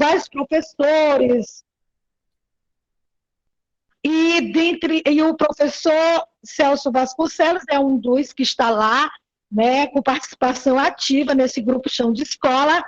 vários professores, e o professor Celso Vasconcelos é um dos que está lá, né, com participação ativa nesse grupo Chão de Escola.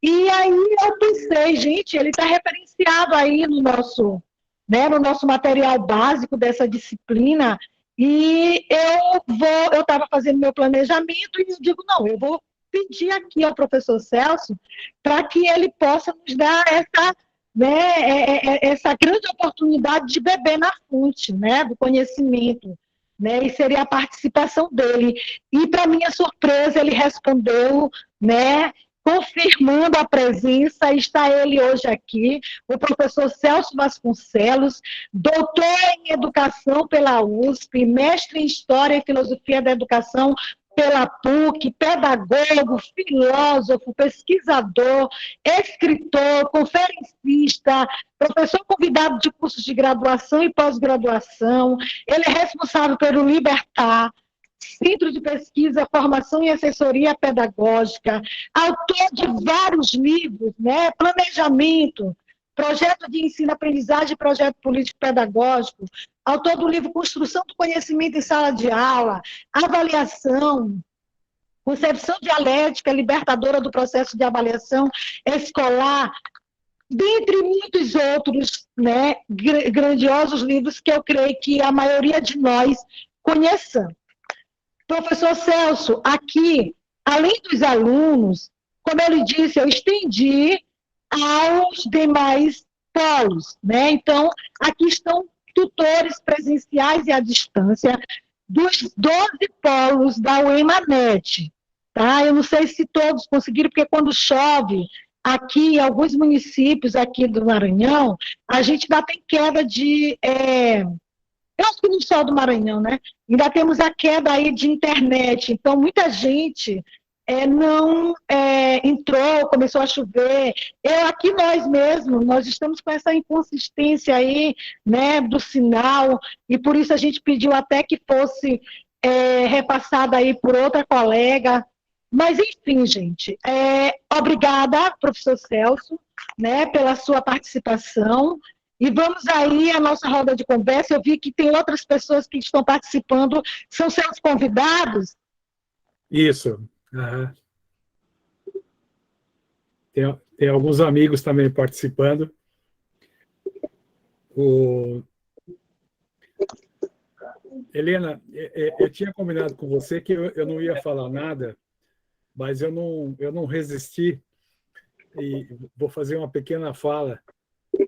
E aí eu pensei, gente, ele está referenciado aí no nosso, né, no nosso material básico dessa disciplina, e eu estava fazendo meu planejamento e eu digo, não, eu vou pedir aqui ao professor Celso para que ele possa nos dar essa, né, essa grande oportunidade de beber na fonte, né, do conhecimento, né, e seria a participação dele. E, para minha surpresa, ele respondeu, né, confirmando a presença, está ele hoje aqui, o professor Celso Vasconcelos, doutor em Educação pela USP, mestre em História e Filosofia da Educação pela PUC, pedagogo, filósofo, pesquisador, escritor, conferencista, professor convidado de cursos de graduação e pós-graduação. Ele é responsável pelo Libertar, Centro de Pesquisa, Formação e Assessoria Pedagógica, autor de vários livros, né? Planejamento, Projeto de Ensino-Aprendizagem e Projeto Político-Pedagógico, autor do livro Construção do Conhecimento em Sala de Aula, Avaliação, Concepção Dialética, Libertadora do Processo de Avaliação Escolar, dentre muitos outros, né, grandiosos livros que eu creio que a maioria de nós conheçam. Professor Celso, aqui, além dos alunos, como ele disse, eu estendi aos demais polos, né? Então, aqui estão tutores presenciais e à distância dos 12 polos da UEMANET, tá? Eu não sei se todos conseguiram, porque quando chove, aqui em alguns municípios aqui do Maranhão, a gente ainda tem queda de... eu acho que no sol do Maranhão, né? Ainda temos a queda aí de internet, então muita gente não entrou, começou a chover. Aqui nós mesmos, nós estamos com essa inconsistência aí, né, do sinal, e por isso a gente pediu até que fosse repassada aí por outra colega. Mas, enfim, gente, obrigada, professor Celso, né, pela sua participação. E vamos aí à nossa roda de conversa. Eu vi que tem outras pessoas que estão participando, são seus convidados? Isso. Uhum. Tem alguns amigos também participando. Helena, eu tinha combinado com você que eu não ia falar nada, mas eu não resisti e vou fazer uma pequena fala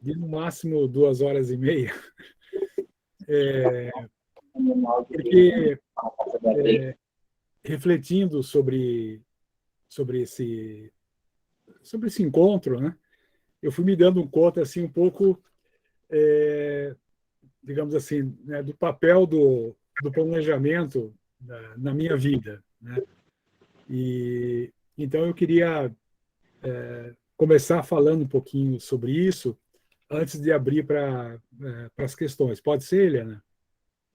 de no máximo 2 horas e meia. Porque refletindo sobre esse encontro, né, eu fui me dando conta assim um pouco, digamos assim, né, do papel do planejamento na minha vida, né? E então eu queria começar falando um pouquinho sobre isso antes de abrir para as questões. Pode ser, Helena?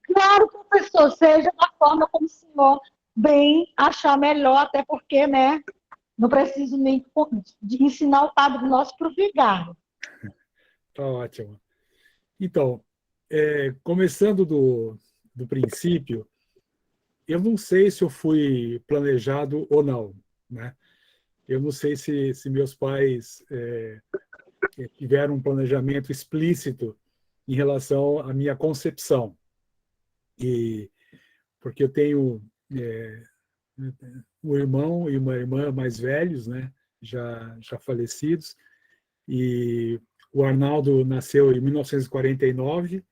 Claro, professor, seja da forma como o senhor bem achar melhor, até porque, né, não preciso nem de ensinar o Padre Nosso para o vigário. Tá ótimo. Então, começando do princípio, eu não sei se eu fui planejado ou não, né? Eu não sei se meus pais tiveram um planejamento explícito em relação à minha concepção. Porque eu tenho um irmão e uma irmã mais velhos, né? Já falecidos, e o Arnaldo nasceu em 1949,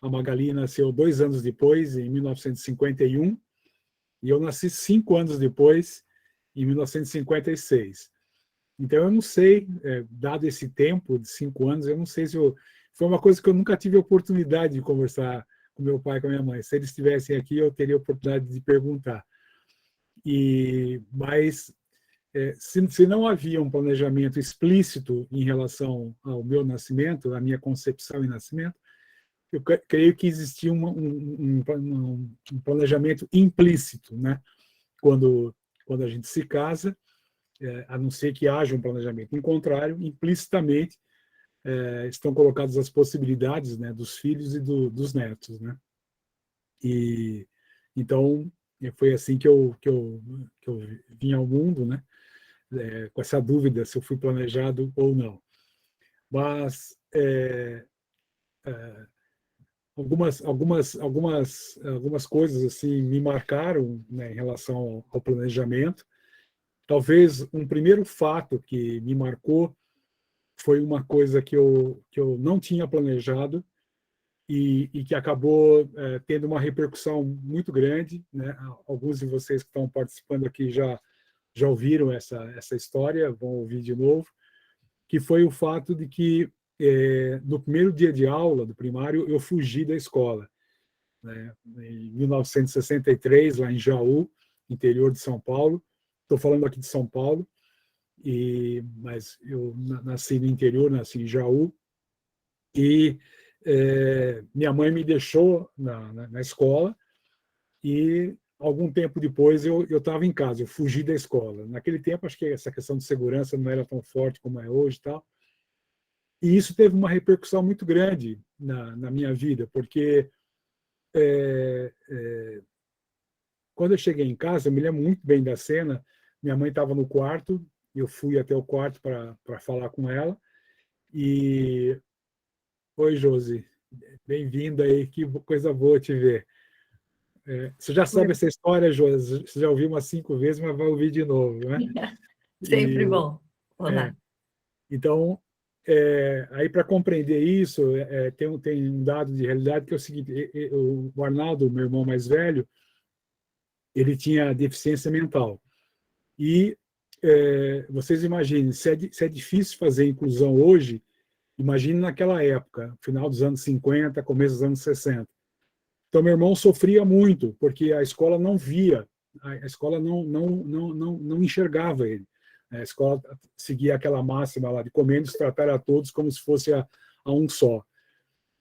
a Magali nasceu 2 anos depois, em 1951, e eu nasci 5 anos depois, em 1956. Então, eu não sei, dado esse tempo de 5 anos, eu não sei se foi uma coisa que eu nunca tive oportunidade de conversar com meu pai e com a minha mãe. Se eles estivessem aqui, eu teria a oportunidade de perguntar. Mas, se não havia um planejamento explícito em relação ao meu nascimento, à minha concepção e nascimento, eu creio que existia um planejamento implícito, né? Quando a gente se casa, a não ser que haja um planejamento. Em contrário, implicitamente, estão colocadas as possibilidades, né, dos filhos e dos netos, né? E então foi assim que eu vim ao mundo, né? Com essa dúvida se eu fui planejado ou não. Mas algumas coisas assim me marcaram, né, em relação ao planejamento. Talvez um primeiro fato que me marcou foi uma coisa que eu não tinha planejado e que acabou tendo uma repercussão muito grande, né? Alguns de vocês que estão participando aqui já ouviram essa história, vão ouvir de novo, que foi o fato de que no primeiro dia de aula do primário eu fugi da escola, né? Em 1963, lá em Jaú, interior de São Paulo. Estou falando aqui de São Paulo, mas eu nasci no interior, nasci em Jaú, e minha mãe me deixou na escola, e algum tempo depois eu estava em casa, eu fugi da escola. Naquele tempo, acho que essa questão de segurança não era tão forte como é hoje e tal. E isso teve uma repercussão muito grande na minha vida, porque quando eu cheguei em casa, eu me lembro muito bem da cena, minha mãe estava no quarto, eu fui até o quarto para falar com ela, e oi, Josi, bem-vinda aí, que coisa boa te ver. Você já sabe essa história, Josi, você já ouviu umas 5 vezes, mas vai ouvir de novo, né? Sempre E, bom. Olá. então, aí para compreender isso, tem um dado de realidade que é o seguinte: o Arnaldo, meu irmão mais velho, ele tinha deficiência mental. E vocês imaginem, se é difícil fazer inclusão hoje, imagine naquela época, final dos anos 50, começo dos anos 60. Então, meu irmão sofria muito, porque a escola não via, a escola não enxergava ele. A escola seguia aquela máxima lá de Comendes tratar a todos como se fosse a um só.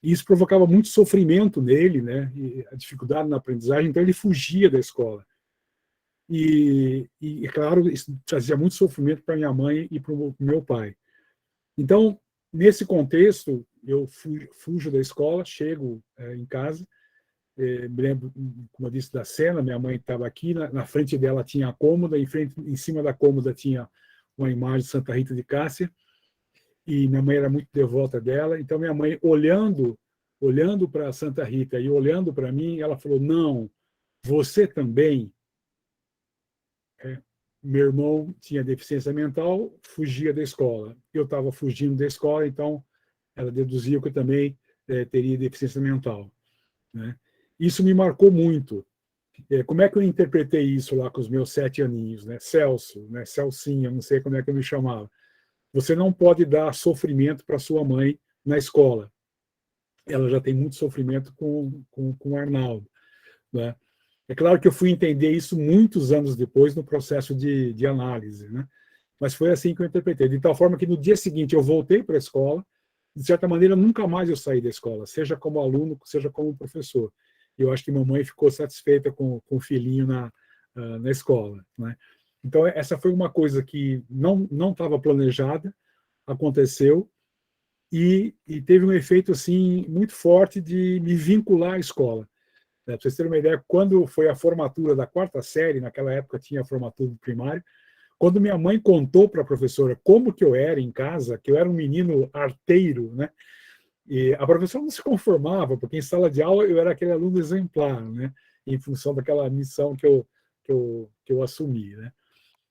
E isso provocava muito sofrimento nele, né? E a dificuldade na aprendizagem, então ele fugia da escola. E claro, isso trazia muito sofrimento para minha mãe e para o meu pai. Então, nesse contexto, eu fujo da escola, chego em casa, me lembro, como eu disse, da cena, minha mãe estava aqui, na frente dela tinha a cômoda, em cima da cômoda tinha uma imagem de Santa Rita de Cássia, e minha mãe era muito devota dela, então minha mãe, olhando para Santa Rita e olhando para mim, ela falou: não, você também. Meu irmão tinha deficiência mental, fugia da escola. Eu estava fugindo da escola, então ela deduzia que eu também teria deficiência mental, né? Isso me marcou muito. Como é que eu interpretei isso lá com os meus 7 aninhos, né? Celso, né? Celcinha, não sei como é que eu me chamava. Você não pode dar sofrimento para sua mãe na escola. Ela já tem muito sofrimento com o Arnaldo, né? É claro que eu fui entender isso muitos anos depois no processo de análise, né? Mas foi assim que eu interpretei. De tal forma que no dia seguinte eu voltei para a escola, de certa maneira nunca mais eu saí da escola, seja como aluno, seja como professor. Eu acho que mamãe ficou satisfeita com o filhinho na escola, né? Então essa foi uma coisa que não estava planejada, aconteceu, e teve um efeito assim muito forte de me vincular à escola. Para vocês terem uma ideia, quando foi a formatura da 4ª série, naquela época tinha a formatura do primário, quando minha mãe contou para a professora como que eu era em casa, que eu era um menino arteiro, né? E a professora não se conformava, porque em sala de aula eu era aquele aluno exemplar, né? Em função daquela missão que eu assumi, né?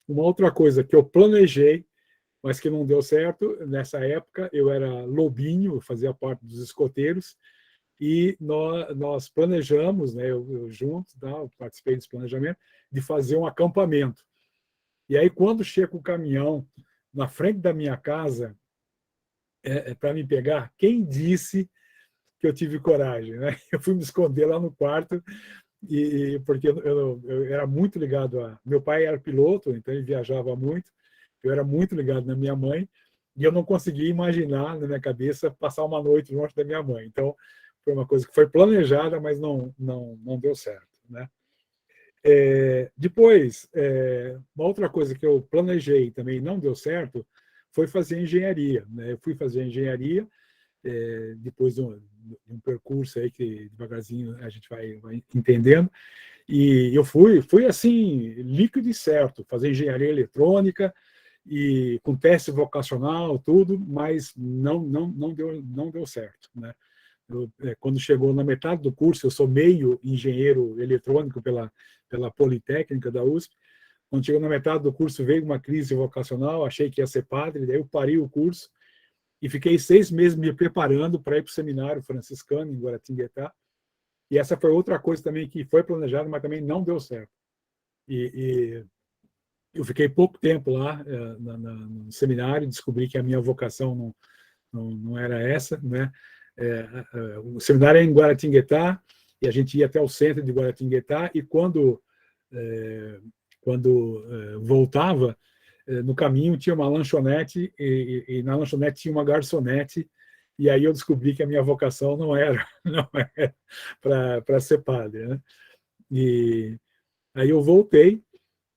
Uma outra coisa que eu planejei, mas que não deu certo, nessa época eu era lobinho, eu fazia parte dos escoteiros, e nós planejamos, né, eu junto, tá, eu participei desse planejamento, de fazer um acampamento. E aí, quando chega o caminhão na frente da minha casa para me pegar, quem disse que eu tive coragem, né? Eu fui me esconder lá no quarto, porque eu era muito ligado a... Meu pai era piloto, então ele viajava muito, eu era muito ligado na minha mãe, e eu não conseguia imaginar na minha cabeça passar uma noite longe da minha mãe. Então, foi uma coisa que foi planejada, mas não deu certo, né? Depois, uma outra coisa que eu planejei também não deu certo foi fazer engenharia, né? Eu fui fazer engenharia, depois de um percurso aí que devagarzinho a gente vai entendendo, e eu fui assim, líquido e certo, fazer engenharia eletrônica, e com teste vocacional, tudo, mas não deu certo, né? Quando chegou na metade do curso, eu sou meio engenheiro eletrônico pela Politécnica da USP. Quando chegou na metade do curso, veio uma crise vocacional, achei que ia ser padre, daí eu parei o curso e fiquei 6 meses me preparando para ir para o seminário franciscano em Guaratinguetá. E essa foi outra coisa também que foi planejada, mas também não deu certo. E eu fiquei pouco tempo lá no seminário, descobri que a minha vocação não era essa, né? O seminário é em Guaratinguetá, e a gente ia até o centro de Guaratinguetá, e quando voltava, no caminho tinha uma lanchonete, e na lanchonete tinha uma garçonete, e aí eu descobri que a minha vocação não era para ser padre, né? E aí eu voltei,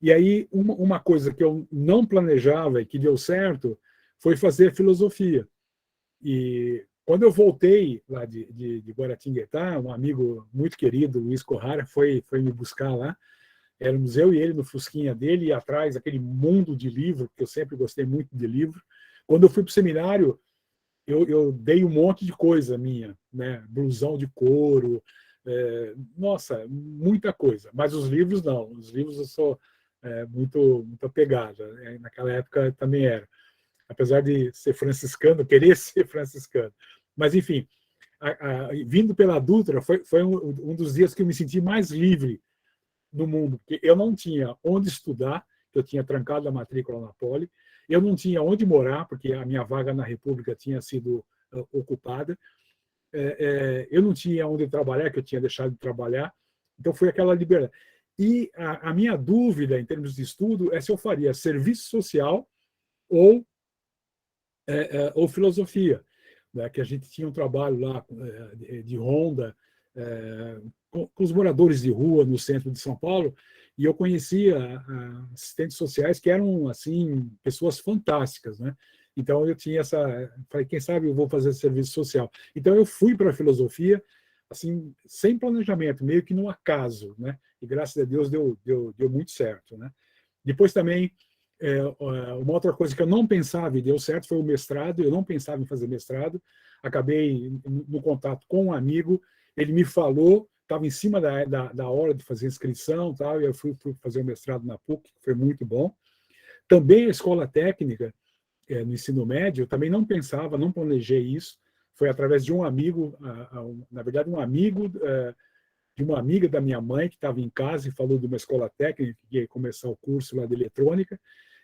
e aí uma coisa que eu não planejava e que deu certo foi fazer filosofia. E quando eu voltei lá de Guaratinguetá, um amigo muito querido, Luiz Corrara, foi me buscar lá. Éramos eu e ele no fusquinha dele, e atrás aquele mundo de livro, que eu sempre gostei muito de livro. Quando eu fui para o seminário, eu dei um monte de coisa minha, né? Blusão de couro, nossa, muita coisa. Mas os livros não, os livros eu sou muito apegado. Naquela época também era, apesar de ser franciscano, querer ser franciscano. Mas, enfim, vindo pela Dutra, foi um dos dias que eu me senti mais livre no mundo, porque eu não tinha onde estudar, eu tinha trancado a matrícula na Poli, eu não tinha onde morar, porque a minha vaga na República tinha sido ocupada, eu não tinha onde trabalhar, que eu tinha deixado de trabalhar, então foi aquela liberdade. E a minha dúvida, em termos de estudo, é se eu faria serviço social ou filosofia, né? Que a gente tinha um trabalho lá de ronda com os moradores de rua no centro de São Paulo, e eu conhecia assistentes sociais que eram assim pessoas fantásticas, né? Então eu tinha falei, quem sabe eu vou fazer serviço social. Então eu fui para a filosofia assim sem planejamento, meio que no acaso, né? E graças a Deus deu muito certo, né? Depois também uma outra coisa que eu não pensava e deu certo foi o mestrado. Eu não pensava em fazer mestrado. Acabei no contato com um amigo. Ele me falou, estava em cima da hora de fazer inscrição, tal, e eu fui fazer o mestrado na PUC, que foi muito bom. Também a escola técnica, no ensino médio, eu também não pensava, não planejei isso. Foi através de um amigo, na verdade, um amigo de uma amiga da minha mãe que estava em casa e falou de uma escola técnica que ia começar o curso lá de eletrônica.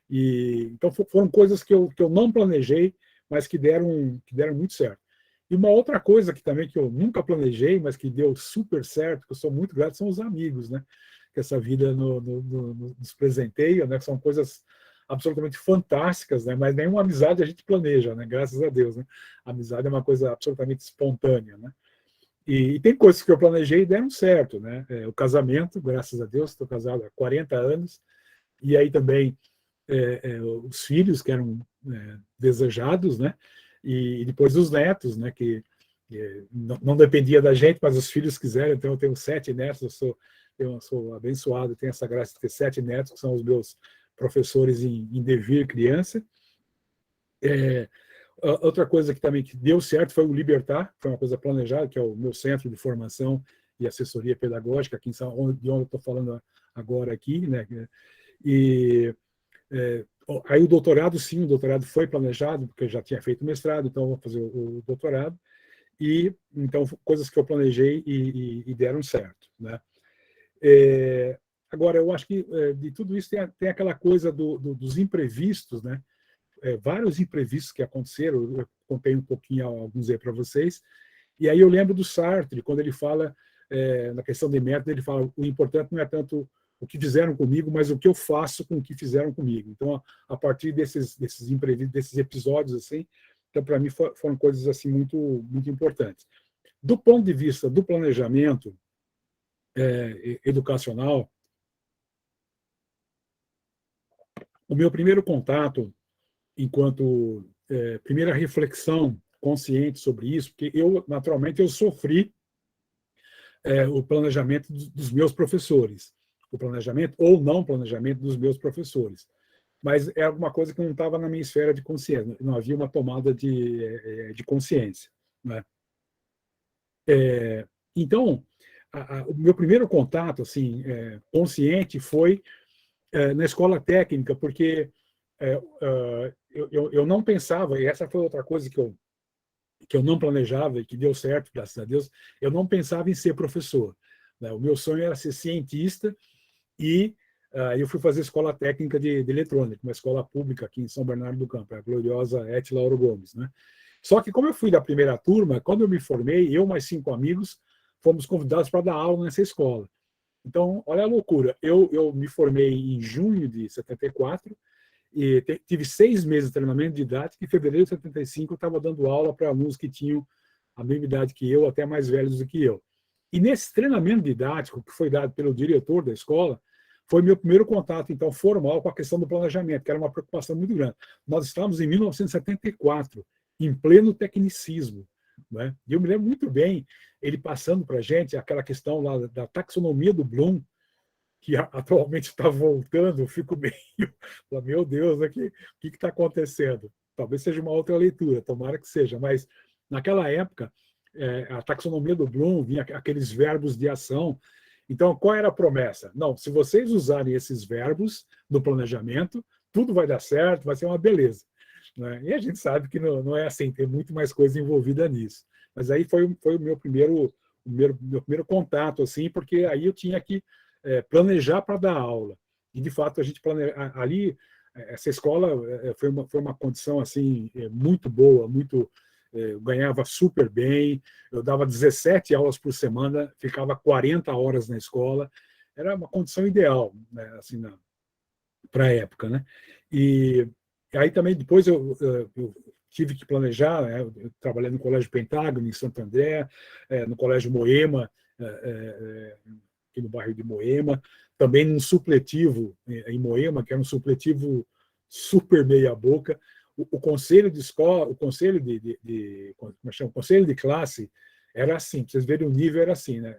E então foram coisas que eu não planejei, mas que deram muito certo. E uma outra coisa que também que eu nunca planejei, mas que deu super certo, que eu sou muito grato, são os amigos, né? Que essa vida nos presenteia, né? Que são coisas absolutamente fantásticas, né? Mas nenhuma amizade a gente planeja, né? Graças a Deus, né? A amizade é uma coisa absolutamente espontânea, né? E tem coisas que eu planejei e deram certo, né? O casamento, graças a Deus, estou casado há 40 anos, e aí também os filhos que eram desejados, né? E depois os netos, né? Que não dependia da gente, mas os filhos quiseram. Então eu tenho 7 netos, eu sou abençoado, tenho essa graça de ter 7 netos, que são os meus professores em devir criança. Outra coisa que também que deu certo foi o Libertar, foi uma coisa planejada, que é o meu centro de formação e assessoria pedagógica, aqui de onde eu estou falando agora aqui, né? E aí o doutorado, sim, o doutorado foi planejado, porque eu já tinha feito mestrado, então eu vou fazer o doutorado, e então coisas que eu planejei e deram certo, né? Agora, eu acho que de tudo isso tem aquela coisa dos imprevistos, né? Vários imprevistos que aconteceram, eu contei um pouquinho alguns aí para vocês, e aí eu lembro do Sartre, quando ele fala, na questão de método, ele fala, o importante não é tanto o que fizeram comigo, mas o que eu faço com o que fizeram comigo. Então, a partir desses imprevistos, desses episódios, assim, então, para mim, foram coisas assim muito, muito importantes. Do ponto de vista do planejamento educacional, o meu primeiro contato, enquanto primeira reflexão consciente sobre isso, porque naturalmente, eu sofri o planejamento dos meus professores, o planejamento ou não planejamento dos meus professores. Mas é alguma coisa que não estava na minha esfera de consciência, não havia uma tomada de consciência, né? Então, o meu primeiro contato assim, consciente foi na escola técnica, porque eu não pensava, e essa foi outra coisa que eu não planejava e que deu certo, graças a Deus, eu não pensava em ser professor, né? O meu sonho era ser cientista e eu fui fazer escola técnica de eletrônica, uma escola pública aqui em São Bernardo do Campo, a gloriosa Et Lauro Gomes, né? Só que como eu fui da primeira turma, quando eu me formei, eu mais 5 amigos fomos convidados para dar aula nessa escola. Então, olha a loucura, eu me formei em junho de 74 e tive 6 meses de treinamento de didática, e em fevereiro de 75 eu estava dando aula para alunos que tinham a mesma idade que eu, até mais velhos do que eu. E nesse treinamento didático, que foi dado pelo diretor da escola, foi meu primeiro contato, então, formal com a questão do planejamento, que era uma preocupação muito grande. Nós estávamos em 1974, em pleno tecnicismo, né? E eu me lembro muito bem ele passando para a gente aquela questão lá da taxonomia do Bloom, que atualmente está voltando. Eu fico meio, meu Deus, o que está acontecendo? Talvez seja uma outra leitura, tomara que seja, mas naquela época, a taxonomia do Bloom vinha aqueles verbos de ação. Então, qual era a promessa? Não, se vocês usarem esses verbos no planejamento, tudo vai dar certo, vai ser uma beleza, né? E a gente sabe que não é assim, tem muito mais coisa envolvida nisso. Mas aí foi o meu primeiro contato, assim, porque aí eu tinha que planejar para dar aula. E, de fato, a gente ali, essa escola foi uma condição assim muito boa, eu ganhava super bem, eu dava 17 aulas por semana, ficava 40 horas na escola, era uma condição ideal, né, assim, para a época, né? E aí também depois eu tive que planejar, né? Eu trabalhei no Colégio Pentágono, em Santo André, no Colégio Moema, aqui no bairro de Moema, também num supletivo em Moema, que era um supletivo super meia-boca. O conselho de escola, o conselho como é que chama? O conselho de classe era assim, para vocês verem o nível, era assim, né?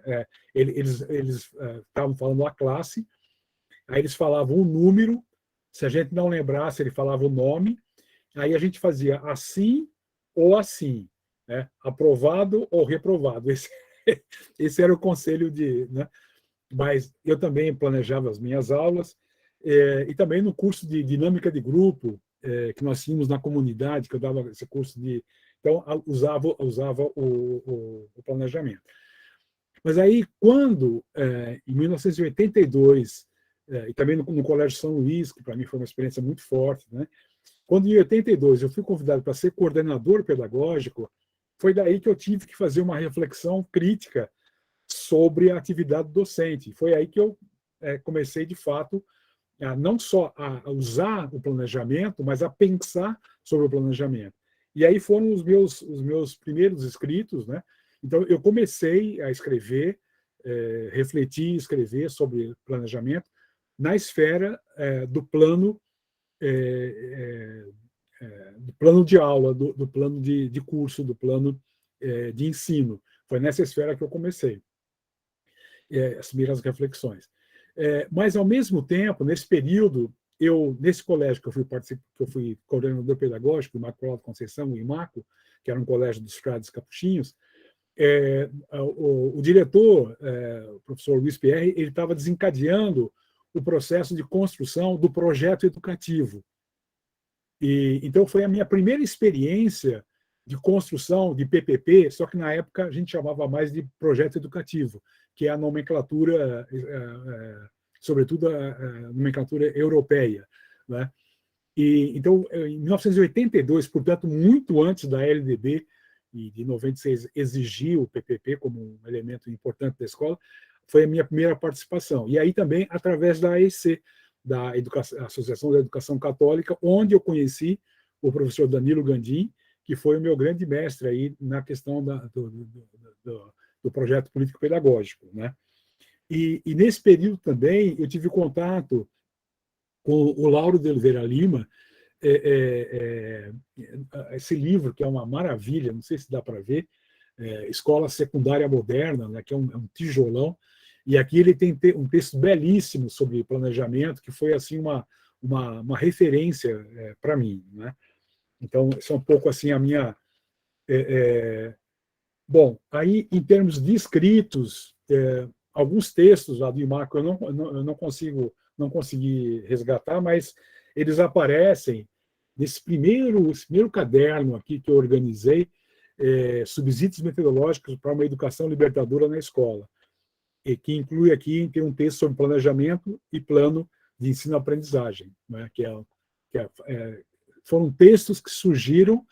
Eles estavam falando a classe, aí eles falavam o número, se a gente não lembrasse, ele falava o nome, aí a gente fazia assim ou assim, né? Aprovado ou reprovado. Esse era o conselho né? Mas eu também planejava as minhas aulas, e também no curso de dinâmica de grupo, que nós tínhamos na comunidade, que eu dava esse curso de... Então, usava o planejamento. Mas aí, quando, em 1982, e também no Colégio São Luís, que para mim foi uma experiência muito forte, né? Quando em 82 eu fui convidado para ser coordenador pedagógico, foi daí que eu tive que fazer uma reflexão crítica sobre a atividade docente. Foi aí que eu comecei, de fato, não só a usar o planejamento, mas a pensar sobre o planejamento. E aí foram os meus primeiros escritos, né? Então, eu comecei a escrever, refletir, escrever sobre planejamento na esfera do plano de aula, do plano de curso, do plano de ensino. Foi nessa esfera que eu comecei as primeiras reflexões. Mas, ao mesmo tempo, nesse período, nesse colégio que eu fui coordenador pedagógico, Imaculado Conceição, o IMACO, que era um colégio dos frades capuchinhos, o diretor, o professor Luiz Pierre, ele estava desencadeando o processo de construção do projeto educativo. Então, foi a minha primeira experiência de construção de PPP, só que na época a gente chamava mais de projeto educativo, que é a nomenclatura, sobretudo a nomenclatura europeia, né? Então, em 1982, portanto, muito antes da LDB, e de 96 exigiu o PPP como um elemento importante da escola, foi a minha primeira participação. E aí também através da AEC, da Associação da Educação Católica, onde eu conheci o professor Danilo Gandim, que foi o meu grande mestre aí na questão do projeto político-pedagógico, né? E nesse período também eu tive contato com o Lauro de Oliveira Lima, esse livro, que é uma maravilha, não sei se dá para ver, Escola Secundária Moderna, né, que é um tijolão, e aqui ele tem um texto belíssimo sobre planejamento, que foi assim uma referência para mim, né? Então, isso é um pouco assim a minha... Bom, aí em termos de escritos, alguns textos lá do Marco eu não consegui resgatar, mas eles aparecem nesse primeiro caderno aqui que eu organizei, Subsídios Metodológicos para uma Educação Libertadora na Escola, e que inclui aqui, tem um texto sobre planejamento e plano de ensino-aprendizagem, né, foram textos que surgiram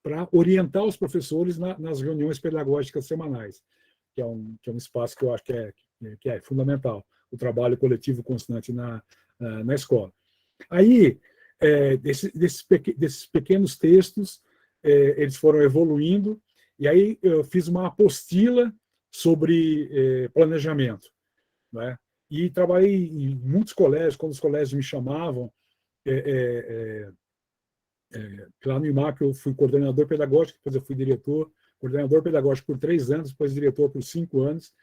para orientar os professores nas reuniões pedagógicas semanais, que é um espaço que eu acho que é fundamental, o trabalho coletivo constante na escola. Aí, desses pequenos textos, eles foram evoluindo, e aí eu fiz uma apostila sobre planejamento, né? E trabalhei em muitos colégios, quando os colégios me chamavam, lá no IMAC eu fui coordenador pedagógico, depois eu fui coordenador pedagógico por 3 anos, depois diretor por 5 anos,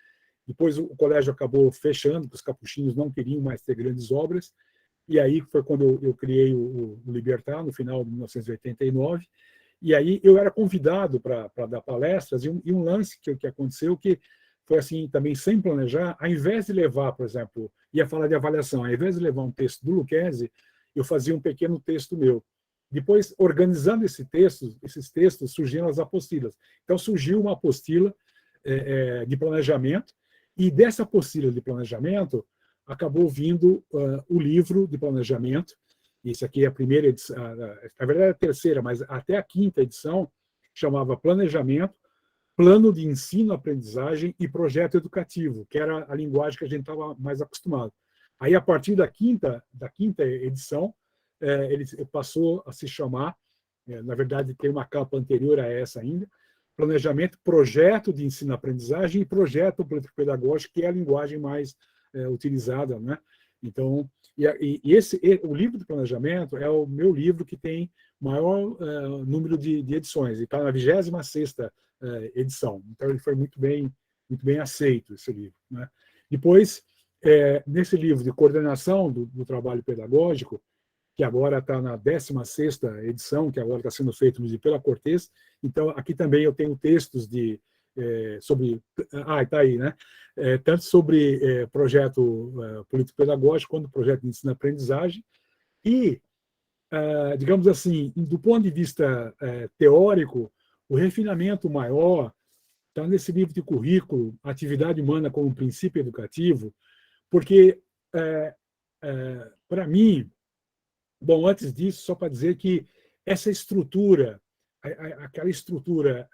depois o colégio acabou fechando, porque os capuchinhos não queriam mais ter grandes obras, e aí foi quando eu criei o Libertar, no final de 1989, e aí eu era convidado para dar palestras, e um lance que aconteceu, que foi assim, também sem planejar, ao invés de levar, por exemplo, ia falar de avaliação, ao invés de levar um texto do Lucchesi, eu fazia um pequeno texto meu. Depois, organizando esses textos, surgiram as apostilas. Então, surgiu uma apostila de planejamento, e dessa apostila de planejamento acabou vindo o livro de planejamento. Esse aqui é a primeira edição, na verdade é a terceira, mas até a 5ª edição, chamava Planejamento, Plano de Ensino-Aprendizagem e Projeto Educativo, que era a linguagem que a gente estava mais acostumado. Aí, a partir da quinta edição, ele passou a se chamar, na verdade, tem uma capa anterior a essa ainda, Planejamento, Projeto de Ensino-Aprendizagem e Projeto Político-Pedagógico, que é a linguagem mais utilizada, né? Então, o livro de planejamento é o meu livro que tem maior número de edições, e está na 26ª edição. Então, ele foi muito bem aceito, esse livro, né? Depois, nesse livro de coordenação do trabalho pedagógico, que agora está na 16ª edição, que agora está sendo feito pela Cortez. Então, aqui também eu tenho textos sobre... está aí, né? Tanto sobre projeto político-pedagógico, quanto projeto de ensino-aprendizagem. E, digamos assim, do ponto de vista teórico, o refinamento maior está nesse livro de currículo, Atividade Humana como Princípio Educativo, porque, para mim, bom, antes disso, só para dizer que essa estrutura, aquela estrutura,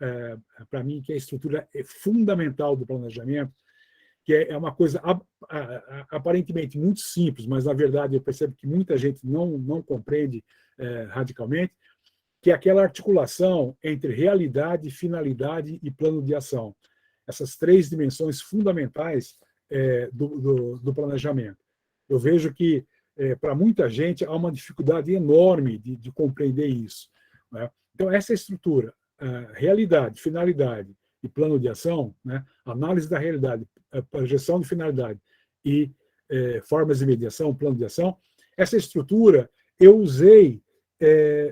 para mim, que é a estrutura fundamental do planejamento, que é uma coisa aparentemente muito simples, mas, na verdade, eu percebo que muita gente não compreende radicalmente, que é aquela articulação entre realidade, finalidade e plano de ação. Essas 3 dimensões fundamentais do planejamento. Eu vejo que, para muita gente, há uma dificuldade enorme de compreender isso, né? Então, essa estrutura, realidade, finalidade e plano de ação, né? Análise da realidade, projeção de finalidade e formas de mediação, plano de ação, essa estrutura eu usei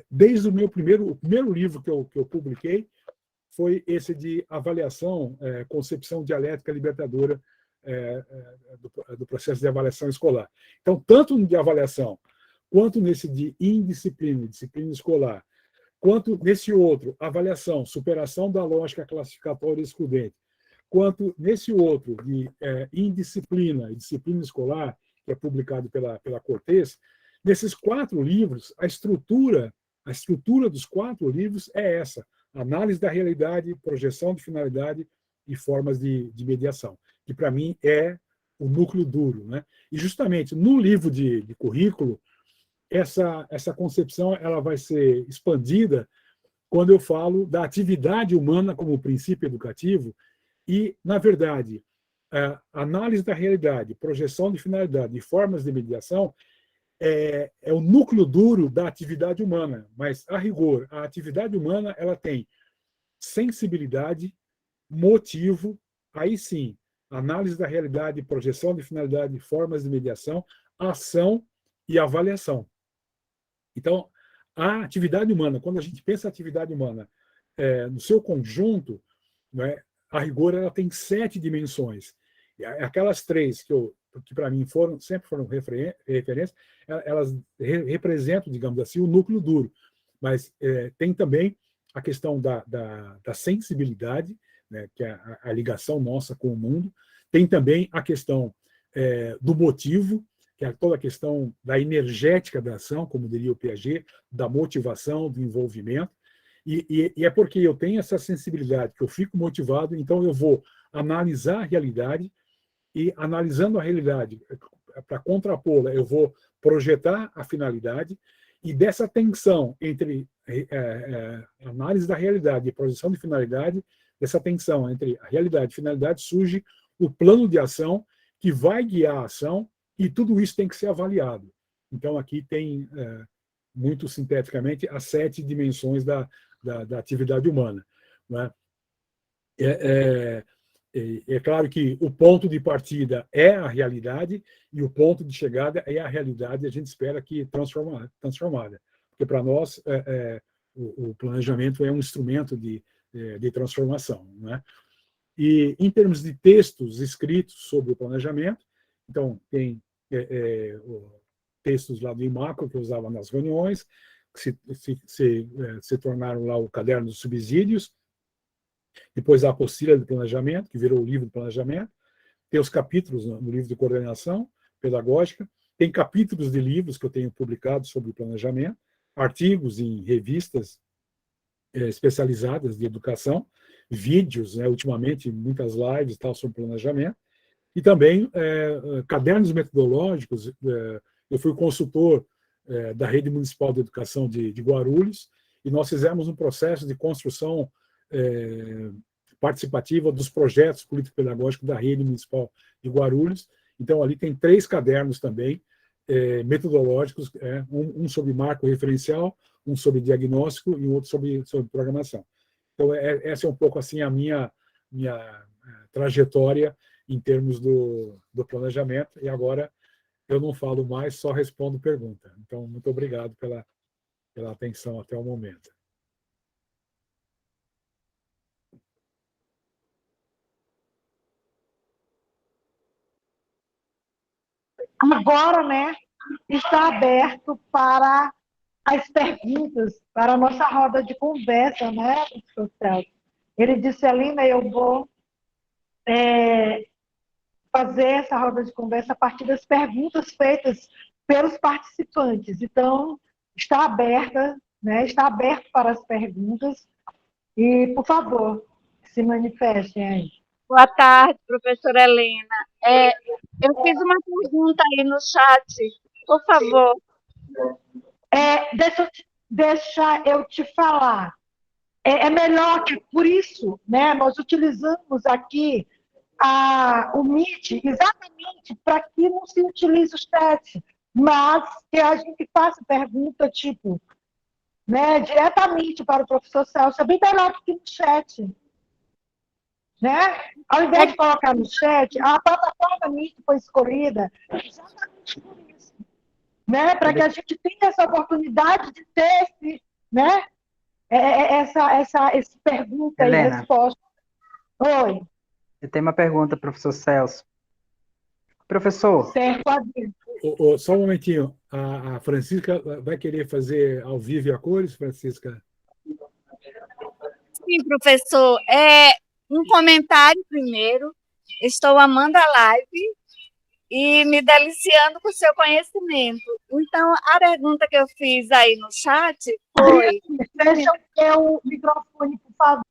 desde o primeiro livro que eu publiquei, foi esse de avaliação, concepção dialética libertadora do processo de avaliação escolar. Então, tanto de avaliação, quanto nesse de indisciplina, disciplina escolar, quanto nesse outro, avaliação, superação da lógica classificatória excludente, quanto nesse outro de indisciplina e disciplina escolar, que é publicado pela Cortez, nesses 4 livros, a estrutura dos 4 livros é essa: análise da realidade, projeção de finalidade e formas de mediação, que para mim é o núcleo duro, né? E justamente no livro de currículo, essa concepção ela vai ser expandida quando eu falo da atividade humana como princípio educativo, e, na verdade, análise da realidade, projeção de finalidade e formas de mediação é o núcleo duro da atividade humana, mas, a rigor, a atividade humana ela tem sensibilidade, motivo, aí sim, análise da realidade, projeção de finalidade, formas de mediação, ação e avaliação. Então, a atividade humana, quando a gente pensa a atividade humana no seu conjunto, né, a rigor ela tem 7 dimensões. E aquelas 3 que para mim sempre foram referências, elas representam, digamos assim, o núcleo duro. Mas tem também a questão da sensibilidade, né, que é a ligação nossa com o mundo. Tem também a questão do motivo, que é toda a questão da energética da ação, como diria o Piaget, da motivação, do envolvimento. E é porque eu tenho essa sensibilidade, que eu fico motivado, então eu vou analisar a realidade, e analisando a realidade, para contrapô-la, eu vou projetar a finalidade, e dessa tensão entre análise da realidade e projeção de finalidade, dessa tensão entre a realidade e finalidade, surge o plano de ação que vai guiar a ação, e tudo isso tem que ser avaliado. Então, aqui tem, muito sinteticamente, as 7 dimensões da atividade humana. Né? É claro que o ponto de partida é a realidade e o ponto de chegada é a realidade, a gente espera que transformada. Porque, para nós, o planejamento é um instrumento de transformação. Né? E, em termos de textos escritos sobre o planejamento, então, tem textos lá do IMACO, que eu usava nas reuniões, que se tornaram lá o Caderno dos Subsídios, depois a apostila de planejamento, que virou o livro de planejamento, tem os capítulos no livro de coordenação pedagógica, tem capítulos de livros que eu tenho publicado sobre planejamento, artigos em revistas especializadas de educação, vídeos, né, ultimamente muitas lives tal, sobre planejamento, e também cadernos metodológicos. Eu fui consultor da Rede Municipal de Educação de Guarulhos, e nós fizemos um processo de construção participativa dos projetos político-pedagógicos da Rede Municipal de Guarulhos. Então, ali tem 3 cadernos também, metodológicos, um sobre marco referencial, um sobre diagnóstico e um outro sobre programação. Então, essa é um pouco assim a minha trajetória em termos do planejamento, e agora eu não falo mais, só respondo pergunta. Então, muito obrigado pela atenção até o momento. Agora, né, está aberto para as perguntas, para a nossa roda de conversa, né, professor Celso? Ele disse, Alina, eu vou fazer essa roda de conversa a partir das perguntas feitas pelos participantes. Então, está aberta, né, está aberto para as perguntas. E, por se manifestem aí. Boa tarde, professora Helena. Eu fiz uma pergunta aí no chat, por favor. Deixa eu te falar. É melhor que, por isso, né, nós utilizamos aqui o Meet exatamente para que não se utilize o chat, mas que a gente faça pergunta, tipo, né, diretamente para o professor Celso. É bem melhor do que no chat. Né? Ao invés de colocar no chat, a plataforma Meet foi escolhida exatamente por isso. Né? Para que a gente tenha essa oportunidade de ter essa pergunta Helena, e resposta. Oi. Eu tenho uma pergunta, professor Celso. Professor. Certo, só um momentinho. A Francisca vai querer fazer ao vivo e a cores, Francisca? Sim, professor. Um comentário primeiro. Estou amando a live e me deliciando com o seu conhecimento. Então, a pergunta que eu fiz aí no chat foi... Deixa eu ter o microfone, por favor.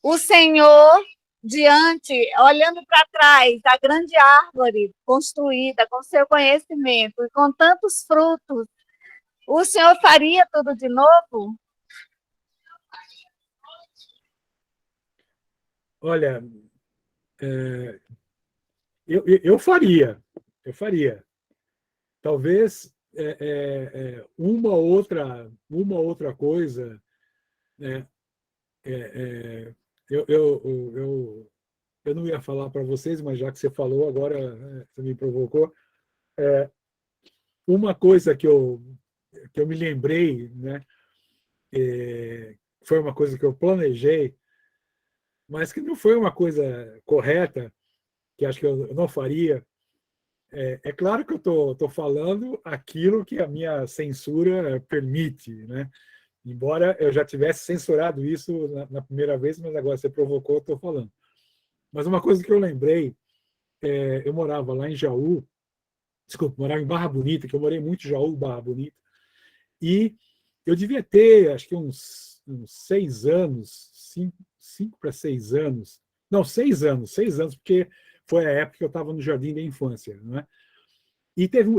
O senhor, olhando para trás, da grande árvore construída com seu conhecimento e com tantos frutos, o senhor faria tudo de novo? Olha, eu faria, eu faria. Talvez uma outra coisa, né? Eu não ia falar para vocês, mas já que você falou, agora você me provocou. Uma coisa que eu me lembrei, né? Foi uma coisa que eu planejei, mas que não foi uma coisa correta, que acho que eu não faria. É claro que eu estou falando aquilo que a minha censura permite, né? Embora eu já tivesse censurado isso na primeira vez, mas agora você provocou, eu estou falando. Mas uma coisa que eu lembrei, eu morava lá em Jaú, desculpa, morava em Barra Bonita, que eu morei muito em Jaú, Barra Bonita, e eu devia ter, acho que uns 6 anos, 5 para 6 anos, não, 6 anos, porque foi a época que eu estava no Jardim da Infância, não é? E teve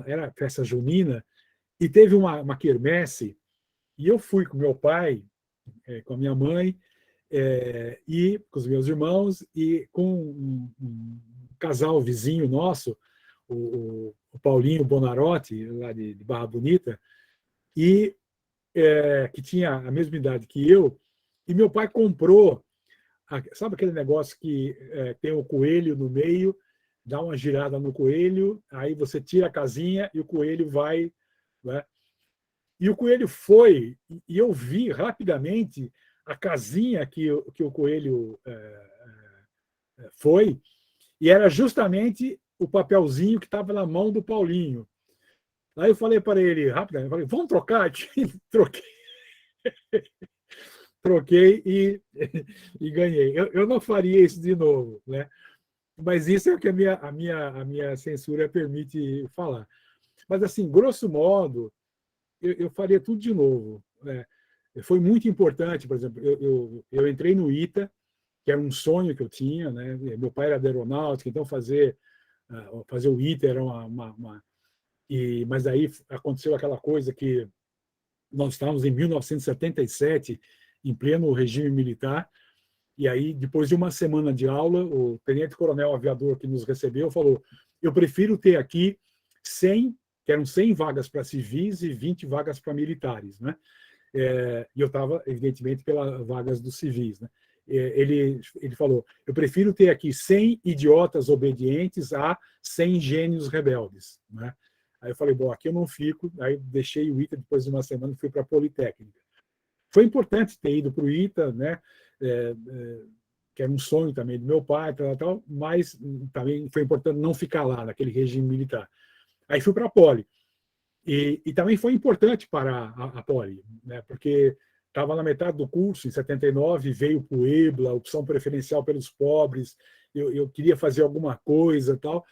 era festa junina, e teve uma quermesse, e eu fui com meu pai, com a minha mãe, e com os meus irmãos, e com um casal vizinho nosso, o Paulinho Bonarotti, lá de Barra Bonita, e que tinha a mesma idade que eu, e meu pai comprou, sabe aquele negócio que tem o coelho no meio, dá uma girada no coelho, aí você tira a casinha e o coelho vai, né? E o coelho foi, e eu vi rapidamente a casinha que o coelho foi, e era justamente o papelzinho que estava na mão do Paulinho. Aí eu falei para ele, rapidamente, falei, vamos trocar? Troquei, troquei e ganhei. Eu não faria isso de novo, né? Mas isso é o que a minha censura permite falar. Mas, assim, grosso modo, eu faria tudo de novo, né? Foi muito importante, por exemplo, eu entrei no ITA, que era um sonho que eu tinha, né? Meu pai era da aeronáutica, então fazer o ITA era mas aí aconteceu aquela coisa que nós estávamos em 1977, em pleno regime militar, e aí, depois de uma semana de aula, o tenente-coronel aviador que nos recebeu falou: eu prefiro ter aqui 100, que eram 100 vagas para civis e 20 vagas para militares, né? E eu estava, evidentemente, pelas vagas dos civis, né? Ele falou: eu prefiro ter aqui 100 idiotas obedientes a 100 gênios rebeldes, né? Aí eu falei: bom, aqui eu não fico. Aí deixei o ITA depois de uma semana e fui para a Politécnica. Foi importante ter ido para o ITA, né? Que era um sonho também do meu pai, tal, mas também foi importante não ficar lá, naquele regime militar. Aí fui para a Poli. E também foi importante para a Poli, né? Porque estava na metade do curso, em 79, veio o Puebla, opção preferencial pelos pobres, eu queria fazer alguma coisa, tal,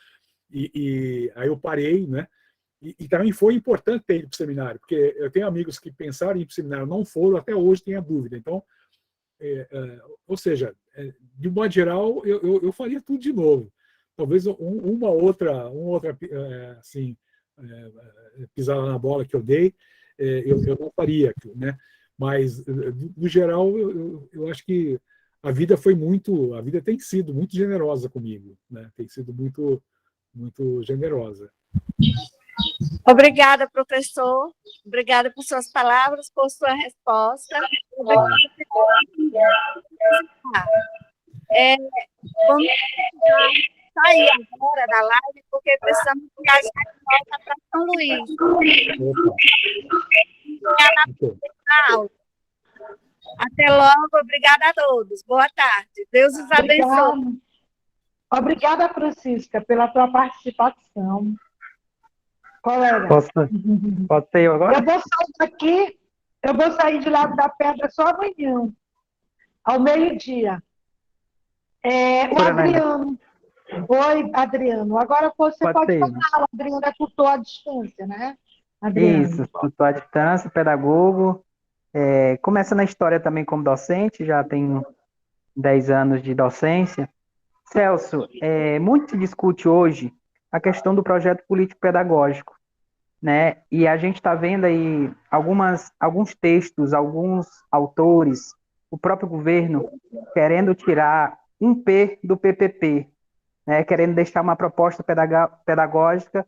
e aí eu parei, né? E também foi importante ter ido para o seminário, porque eu tenho amigos que pensaram em ir para o seminário, não foram, até hoje tem a dúvida. Então, ou seja, de modo geral, eu faria tudo de novo. Talvez uma outra assim, pisada na bola que eu dei, eu não faria, né? Mas, no geral, eu acho que a vida tem sido muito generosa comigo, né? Tem sido muito, muito generosa. Obrigada, professor. Obrigada por suas palavras, por sua resposta. Vamos sair agora da live, porque precisamos viajar de volta para São Luís. Na aula. Até logo. Obrigada a todos. Boa tarde. Deus os abençoe. Obrigada, Francisca, pela tua participação. Colega. Posso ter eu agora? Eu vou sair de Lago da Pedra só amanhã, ao meio-dia. O Adriano. Oi, Adriano. Agora você pode falar. O Adriano é tutor à distância, né? Adriano. Isso, tutor à distância, pedagogo. Começa na história também como docente, já tenho 10 anos de docência. Celso, muito se discute hoje a questão do projeto político-pedagógico, né? E a gente está vendo aí alguns textos, alguns autores o próprio governo querendo tirar um P do PPP, né, querendo deixar uma proposta pedagógica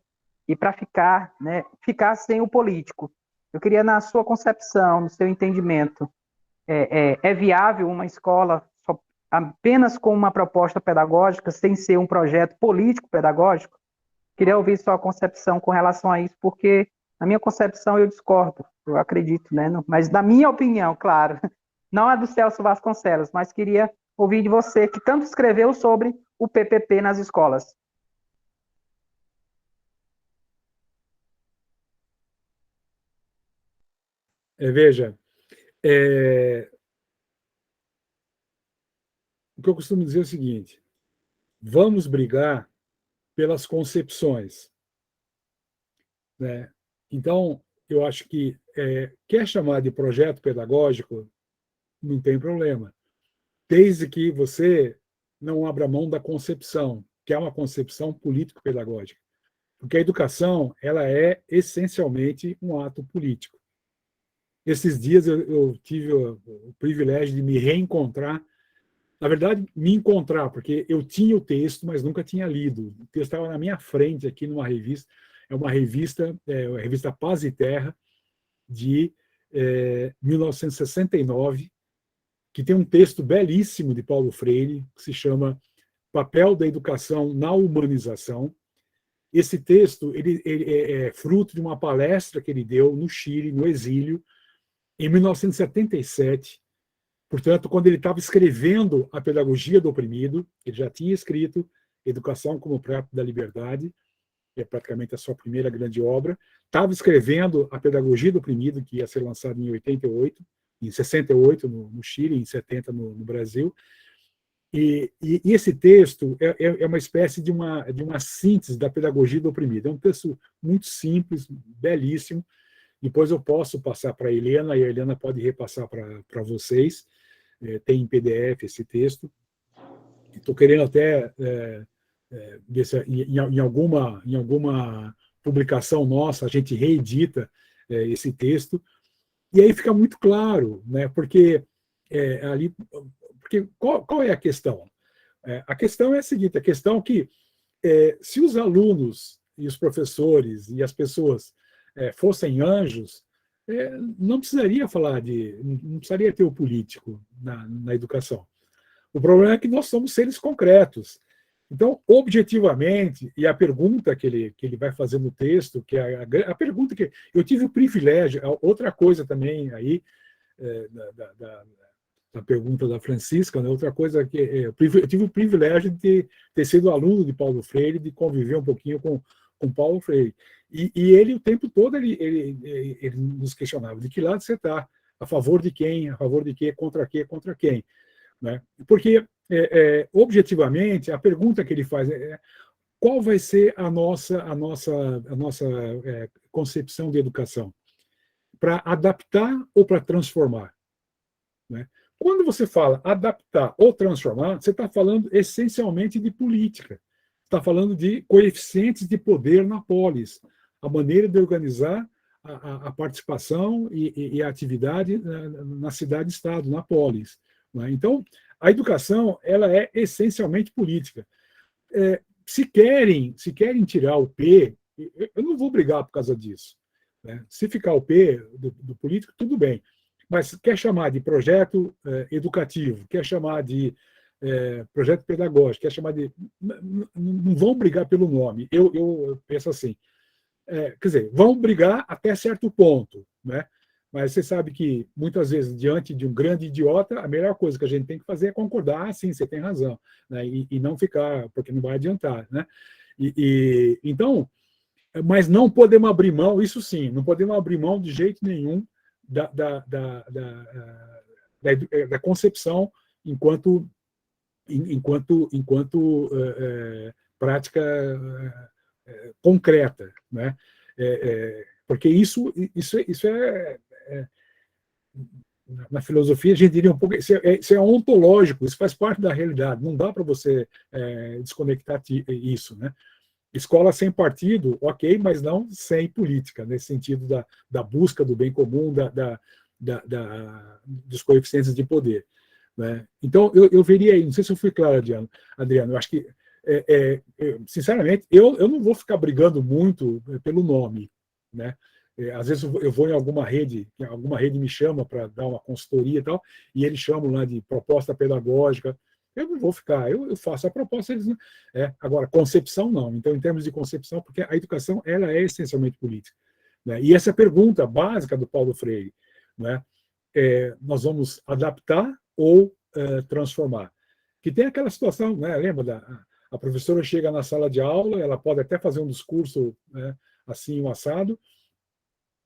e para ficar, né, ficar sem o político. Eu queria, na sua concepção, no seu entendimento, é viável uma escola apenas com uma proposta pedagógica, sem ser um projeto político-pedagógico? Queria ouvir sua concepção com relação a isso, porque, na minha concepção, eu discordo, eu acredito, né? Mas, na minha opinião, claro, não a do Celso Vasconcelos, mas queria ouvir de você, que tanto escreveu sobre o PPP nas escolas. Veja, o que eu costumo dizer é o seguinte: vamos brigar pelas concepções, né? Então, eu acho que quer chamar de projeto pedagógico, não tem problema, desde que você não abra mão da concepção, que é uma concepção político-pedagógica. Porque a educação, ela é essencialmente um ato político. Esses dias eu tive o privilégio de me reencontrar, na verdade, me encontrar, porque eu tinha o texto, mas nunca tinha lido. O texto estava na minha frente aqui numa revista, a revista Paz e Terra, de 1969, que tem um texto belíssimo de Paulo Freire, que se chama Papel da Educação na Humanização. Esse texto ele é fruto de uma palestra que ele deu no Chile, no exílio, em 1977. Portanto, quando ele estava escrevendo A Pedagogia do Oprimido, ele já tinha escrito Educação como Prato da Liberdade, que é praticamente a sua primeira grande obra, estava escrevendo A Pedagogia do Oprimido, que ia ser lançado em 88, em 68 no Chile, em 70 no Brasil. E esse texto é uma espécie de uma síntese da pedagogia do oprimido. É um texto muito simples, belíssimo. Depois eu posso passar para a Helena, e a Helena pode repassar para vocês. Tem em PDF esse texto. Estou querendo até ver se em alguma publicação nossa a gente reedita esse texto. E aí fica muito claro, né? Porque qual é a questão? A questão é a seguinte: a questão é que se os alunos e os professores e as pessoas fossem anjos, não precisaria não precisaria ter o político na educação. O problema é que nós somos seres concretos. Então, objetivamente, e a pergunta que ele vai fazer no texto, que é a pergunta que eu tive o privilégio, outra coisa também aí, da pergunta da Francisca, né? Outra coisa que eu tive o privilégio de ter sido aluno de Paulo Freire, de conviver um pouquinho com Paulo Freire. E ele, o tempo todo, ele nos questionava: de que lado você está? A favor de quem? A favor de quê? Contra quê? Contra quem? Né? Porque, objetivamente, a pergunta que ele faz é: qual vai ser a nossa concepção de educação? Para adaptar ou para transformar? Né? Quando você fala adaptar ou transformar, você está falando essencialmente de política. Está falando de coeficientes de poder na polis, a maneira de organizar a participação e a atividade na cidade-estado, na polis. Né? Então, a educação ela é essencialmente política. Se querem tirar o P, eu não vou brigar por causa disso. Né? Se ficar o P do político, tudo bem. Mas quer chamar de projeto educativo, quer chamar de projeto pedagógico, quer chamar de... Não vão brigar pelo nome. Eu penso assim. Quer dizer, vão brigar até certo ponto, né? Mas você sabe que, muitas vezes, diante de um grande idiota, a melhor coisa que a gente tem que fazer é concordar: sim, você tem razão, né? E não ficar, porque não vai adiantar, né? Então, mas não podemos abrir mão, isso sim, não podemos abrir mão de jeito nenhum da concepção enquanto prática concreta, né? Porque isso na filosofia a gente diria um pouco, isso é ontológico, isso faz parte da realidade, não dá para você desconectar isso, né? Escola sem partido, ok, mas não sem política, nesse sentido da busca do bem comum, dos coeficientes de poder. Né? Então, eu veria aí, não sei se eu fui claro, Adriano, eu acho que, sinceramente, eu não vou ficar brigando muito pelo nome. Né? Às vezes eu vou em alguma rede me chama para dar uma consultoria e tal, e eles chamam lá de proposta pedagógica. Eu não vou ficar, eu faço a proposta, eles não. Agora, concepção não. Então, em termos de concepção, porque a educação ela é essencialmente política. Né? E essa é a pergunta básica do Paulo Freire. Né? Nós vamos adaptar ou transformar? Que tem aquela situação, né? Lembra a professora chega na sala de aula, ela pode até fazer um discurso, né, assim, um assado,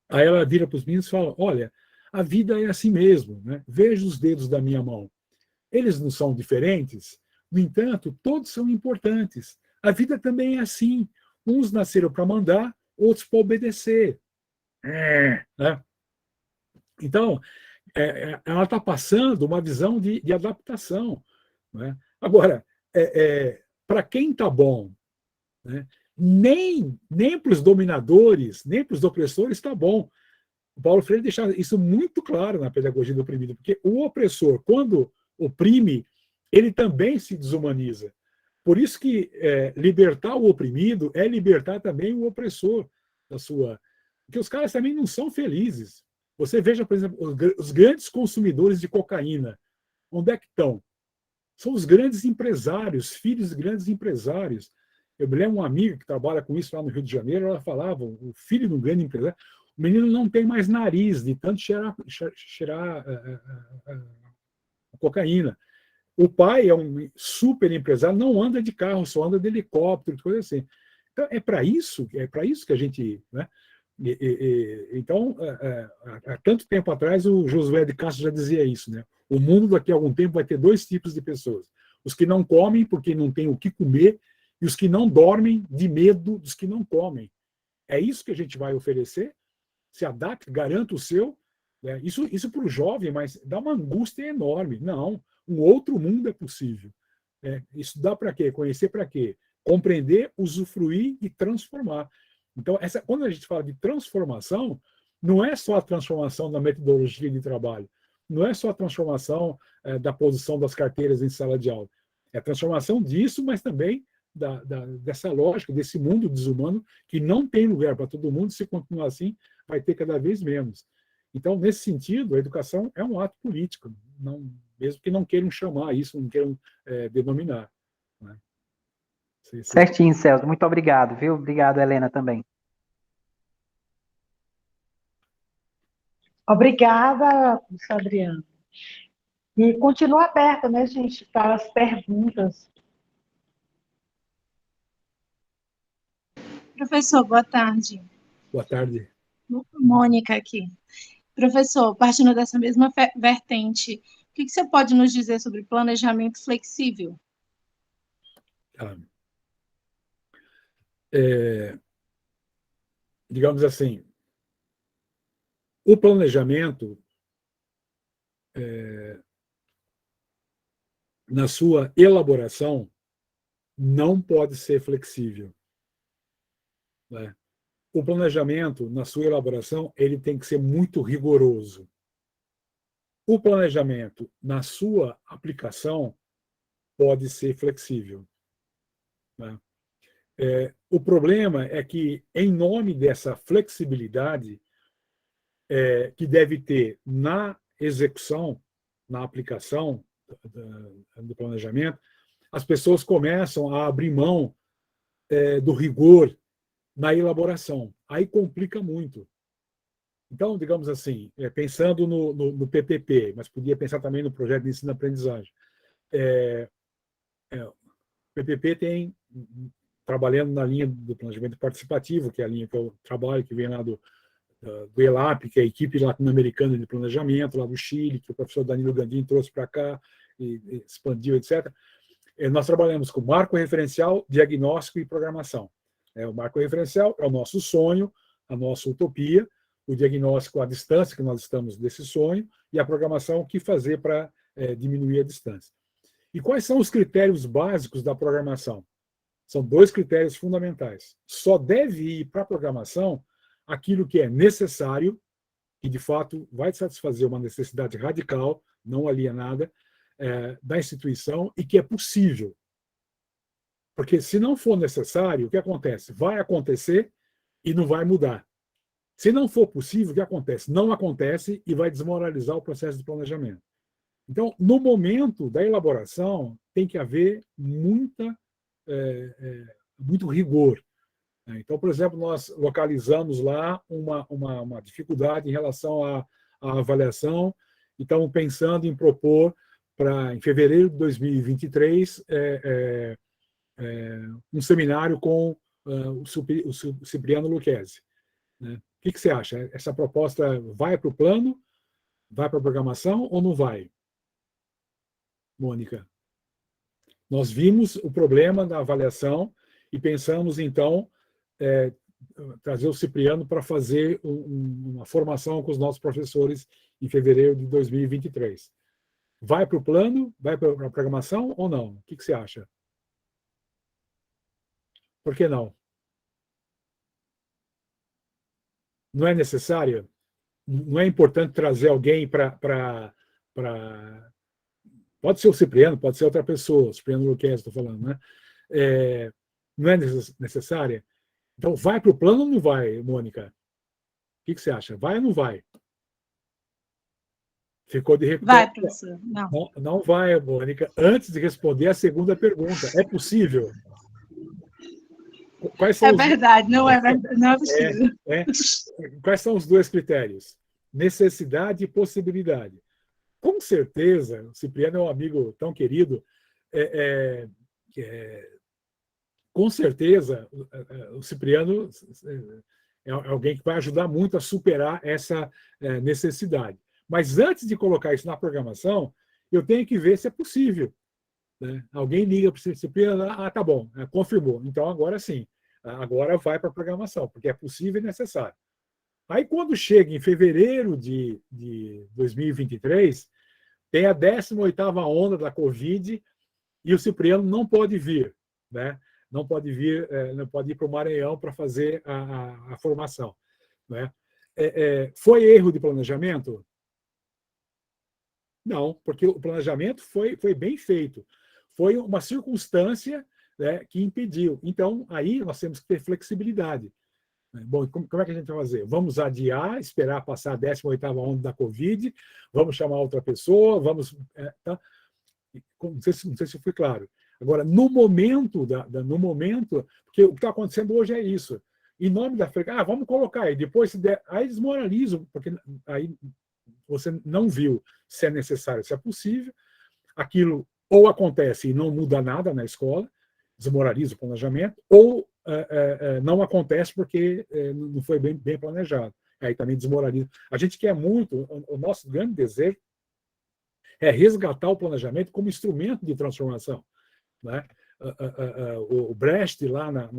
aí ela vira para os meninos e fala, olha, a vida é assim mesmo, né? Veja os dedos da minha mão. Eles não são diferentes, no entanto, todos são importantes. A vida também é assim. Uns nasceram para mandar, outros para obedecer. Né? Então, ela está passando uma visão de adaptação. Né? Agora, para quem está bom, né? nem para os dominadores, nem para os opressores está bom. O Paulo Freire deixa isso muito claro na Pedagogia do Oprimido, porque o opressor, quando oprime, ele também se desumaniza. Por isso que libertar o oprimido é libertar também o opressor da sua... Porque os caras também não são felizes. Você veja, por exemplo, os grandes consumidores de cocaína. Onde é que estão? São os grandes empresários, filhos de grandes empresários. Eu me lembro uma amiga que trabalha com isso lá no Rio de Janeiro, ela falava, o filho de um grande empresário, o menino não tem mais nariz, de tanto cheirar cocaína. O pai é um super empresário, não anda de carro, só anda de helicóptero, coisa assim. Então, é para isso que a gente... Né? Então, há tanto tempo atrás, o Josué de Castro já dizia isso. Né? O mundo, daqui a algum tempo, vai ter dois tipos de pessoas. Os que não comem porque não têm o que comer e os que não dormem de medo dos que não comem. É isso que a gente vai oferecer? Se adapte, garanta o seu. Né? Isso para o jovem, mas dá uma angústia enorme. Não, um outro mundo é possível. Isso dá para quê? Conhecer para quê? Compreender, usufruir e transformar. Então, quando a gente fala de transformação, não é só a transformação da metodologia de trabalho, não é só a transformação da posição das carteiras em sala de aula. É a transformação disso, mas também dessa lógica, desse mundo desumano, que não tem lugar para todo mundo, se continuar assim, vai ter cada vez menos. Então, nesse sentido, a educação é um ato político, mesmo que não queiram chamar isso, não queiram denominar. Né? Certinho, Celso. Muito obrigado, viu? Obrigado, Helena, também. Obrigada, professor Adriano. E continua aberta, né, gente, para as perguntas. Professor, boa tarde. Boa tarde. Mônica aqui. Professor, partindo dessa mesma vertente, o que você pode nos dizer sobre planejamento flexível? Digamos assim, o planejamento, na sua elaboração, não pode ser flexível. Né? O planejamento, na sua elaboração, ele tem que ser muito rigoroso. O planejamento, na sua aplicação, pode ser flexível. Né? O problema é que, em nome dessa flexibilidade que deve ter na execução, na aplicação do planejamento, as pessoas começam a abrir mão do rigor na elaboração. Aí complica muito. Então, digamos assim, pensando no PPP, mas podia pensar também no projeto de ensino-aprendizagem. O PPP tem, trabalhando na linha do planejamento participativo, que é a linha que eu trabalho, que vem lá do ELAP, que é a equipe latino-americana de planejamento, lá do Chile, que o professor Danilo Gandin trouxe para cá, e expandiu, etc. Nós trabalhamos com marco referencial, diagnóstico e programação. O marco referencial é o nosso sonho, a nossa utopia, o diagnóstico à distância, que nós estamos desse sonho, e a programação, o que fazer para diminuir a distância. E quais são os critérios básicos da programação? São dois critérios fundamentais. Só deve ir para a programação aquilo que é necessário, que de fato vai satisfazer uma necessidade radical, não alienada, da instituição e que é possível. Porque se não for necessário, o que acontece? Vai acontecer e não vai mudar. Se não for possível, o que acontece? Não acontece e vai desmoralizar o processo de planejamento. Então, no momento da elaboração, tem que haver muito rigor. Então, por exemplo, nós localizamos lá uma dificuldade em relação à avaliação e estamos pensando em propor em fevereiro de 2023 um seminário com o Cipriano Lucchesi. Né? O que você acha? Essa proposta vai para o plano? Vai para a programação ou não vai? Mônica. Nós vimos o problema da avaliação e pensamos, então, trazer o Cipriano para fazer uma formação com os nossos professores em fevereiro de 2023. Vai para o plano? Vai para a programação ou não? O que você acha? Por que não? Não é necessário? Não é importante trazer alguém para... Pode ser o Cipriano, pode ser outra pessoa, o Cipriano Lucchesi, estou falando, né? Não é necessária? Então, vai para o plano ou não vai, Mônica? O que você acha? Vai ou não vai? Ficou de recuperação. Vai, professor. Não vai, Mônica. Antes de responder a segunda pergunta, é possível? Quais são verdade, não é verdade, não é possível. Quais são os dois critérios? Necessidade e possibilidade. Com certeza, o Cipriano é um amigo tão querido, com certeza o Cipriano é alguém que vai ajudar muito a superar essa necessidade. Mas antes de colocar isso na programação, eu tenho que ver se é possível. Né? Alguém liga para o Cipriano, tá bom, confirmou. Então agora sim, agora vai para a programação, porque é possível e necessário. Aí quando chega em fevereiro de 2023, tem a 18ª onda da Covid e o Cipriano não pode vir, né? Não pode vir, não pode ir para o Maranhão para fazer a formação. Né? Foi erro de planejamento? Não, porque o planejamento foi bem feito. Foi uma circunstância, né, que impediu. Então, aí nós temos que ter flexibilidade. Bom, como é que a gente vai fazer? Vamos adiar, esperar passar a 18ª onda da Covid, vamos chamar outra pessoa, vamos... Tá? Não sei se eu fui claro. Agora, no momento, porque o que está acontecendo hoje é isso. Em nome da freguesia, vamos colocar aí, depois se der, aí desmoraliza, porque aí você não viu se é necessário, se é possível. Aquilo ou acontece e não muda nada na escola, desmoraliza o planejamento, ou não acontece porque não foi bem planejado. Aí também desmoraliza. A gente quer muito, o nosso grande desejo é resgatar o planejamento como instrumento de transformação. Né? O Brecht, lá na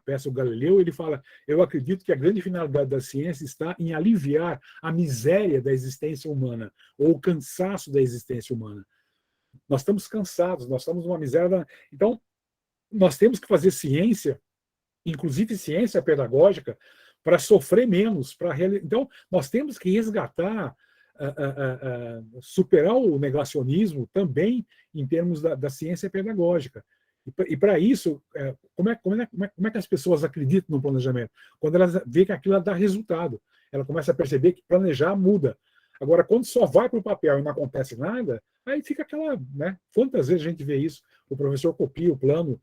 peça O Galileu, ele fala: eu acredito que a grande finalidade da ciência está em aliviar a miséria da existência humana, ou o cansaço da existência humana. Nós estamos cansados, nós estamos numa miséria. Então, nós temos que fazer ciência, inclusive ciência pedagógica, para sofrer menos. Então, nós temos que resgatar, superar o negacionismo também em termos da ciência pedagógica. E para isso, como é que as pessoas acreditam no planejamento? Quando elas veem que aquilo dá resultado. Ela começa a perceber que planejar muda. Agora, quando só vai para o papel e não acontece nada, aí fica aquela... Né? Quantas vezes a gente vê isso? O professor copia o plano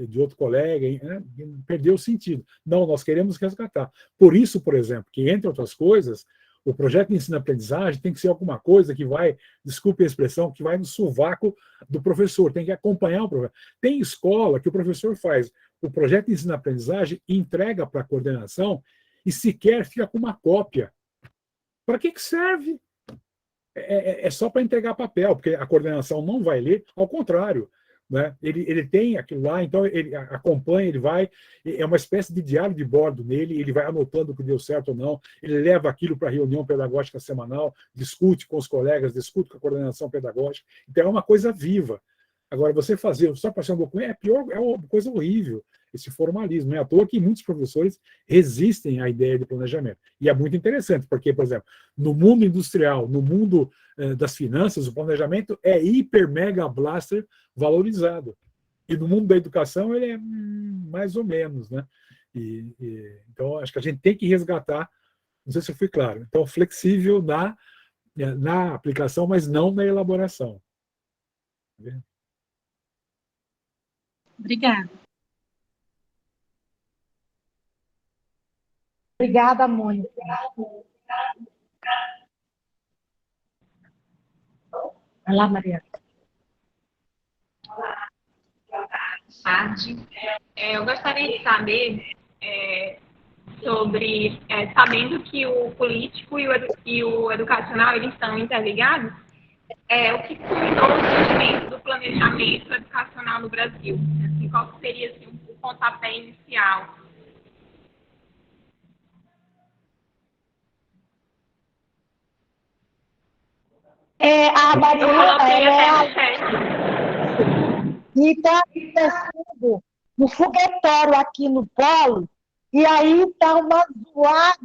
de outro colega, né? Perdeu o sentido. Não, nós queremos resgatar. Por isso, por exemplo, que, entre outras coisas, o projeto de ensino-aprendizagem tem que ser alguma coisa que vai, desculpe a expressão, que vai no sovaco do professor, tem que acompanhar o professor. Tem escola que o professor faz o projeto de ensino-aprendizagem, entrega para a coordenação e sequer fica com uma cópia. Para que serve? É só para entregar papel, porque a coordenação não vai ler, ao contrário. Né? Ele tem aquilo lá, então ele acompanha, ele vai, é uma espécie de diário de bordo nele, ele vai anotando o que deu certo ou não, ele leva aquilo para a reunião pedagógica semanal, discute com os colegas, discute com a coordenação pedagógica, então é uma coisa viva. Agora, você fazer só para ser um documento é pior, é uma coisa horrível. esse formalismo. Não é à toa que muitos professores resistem à ideia de planejamento. E é muito interessante, porque, por exemplo, no mundo industrial, no mundo das finanças, o planejamento é hiper, mega, blaster valorizado. E no mundo da educação, ele é mais ou menos, né? Então, acho que a gente tem que resgatar, não sei se eu fui claro, então, flexível na aplicação, mas não na elaboração. Obrigada. Obrigada, Mônica. Vai lá, Maria. Tarde. Eu gostaria de saber sobre, sabendo que o político e o educacional eles estão interligados, o que culminou o surgimento do planejamento educacional no Brasil? Assim, qual seria assim, o pontapé inicial? A Maria, Eu coloquei ela até no chat. e está acontecendo no foguetório aqui no polo, e aí está uma zoada,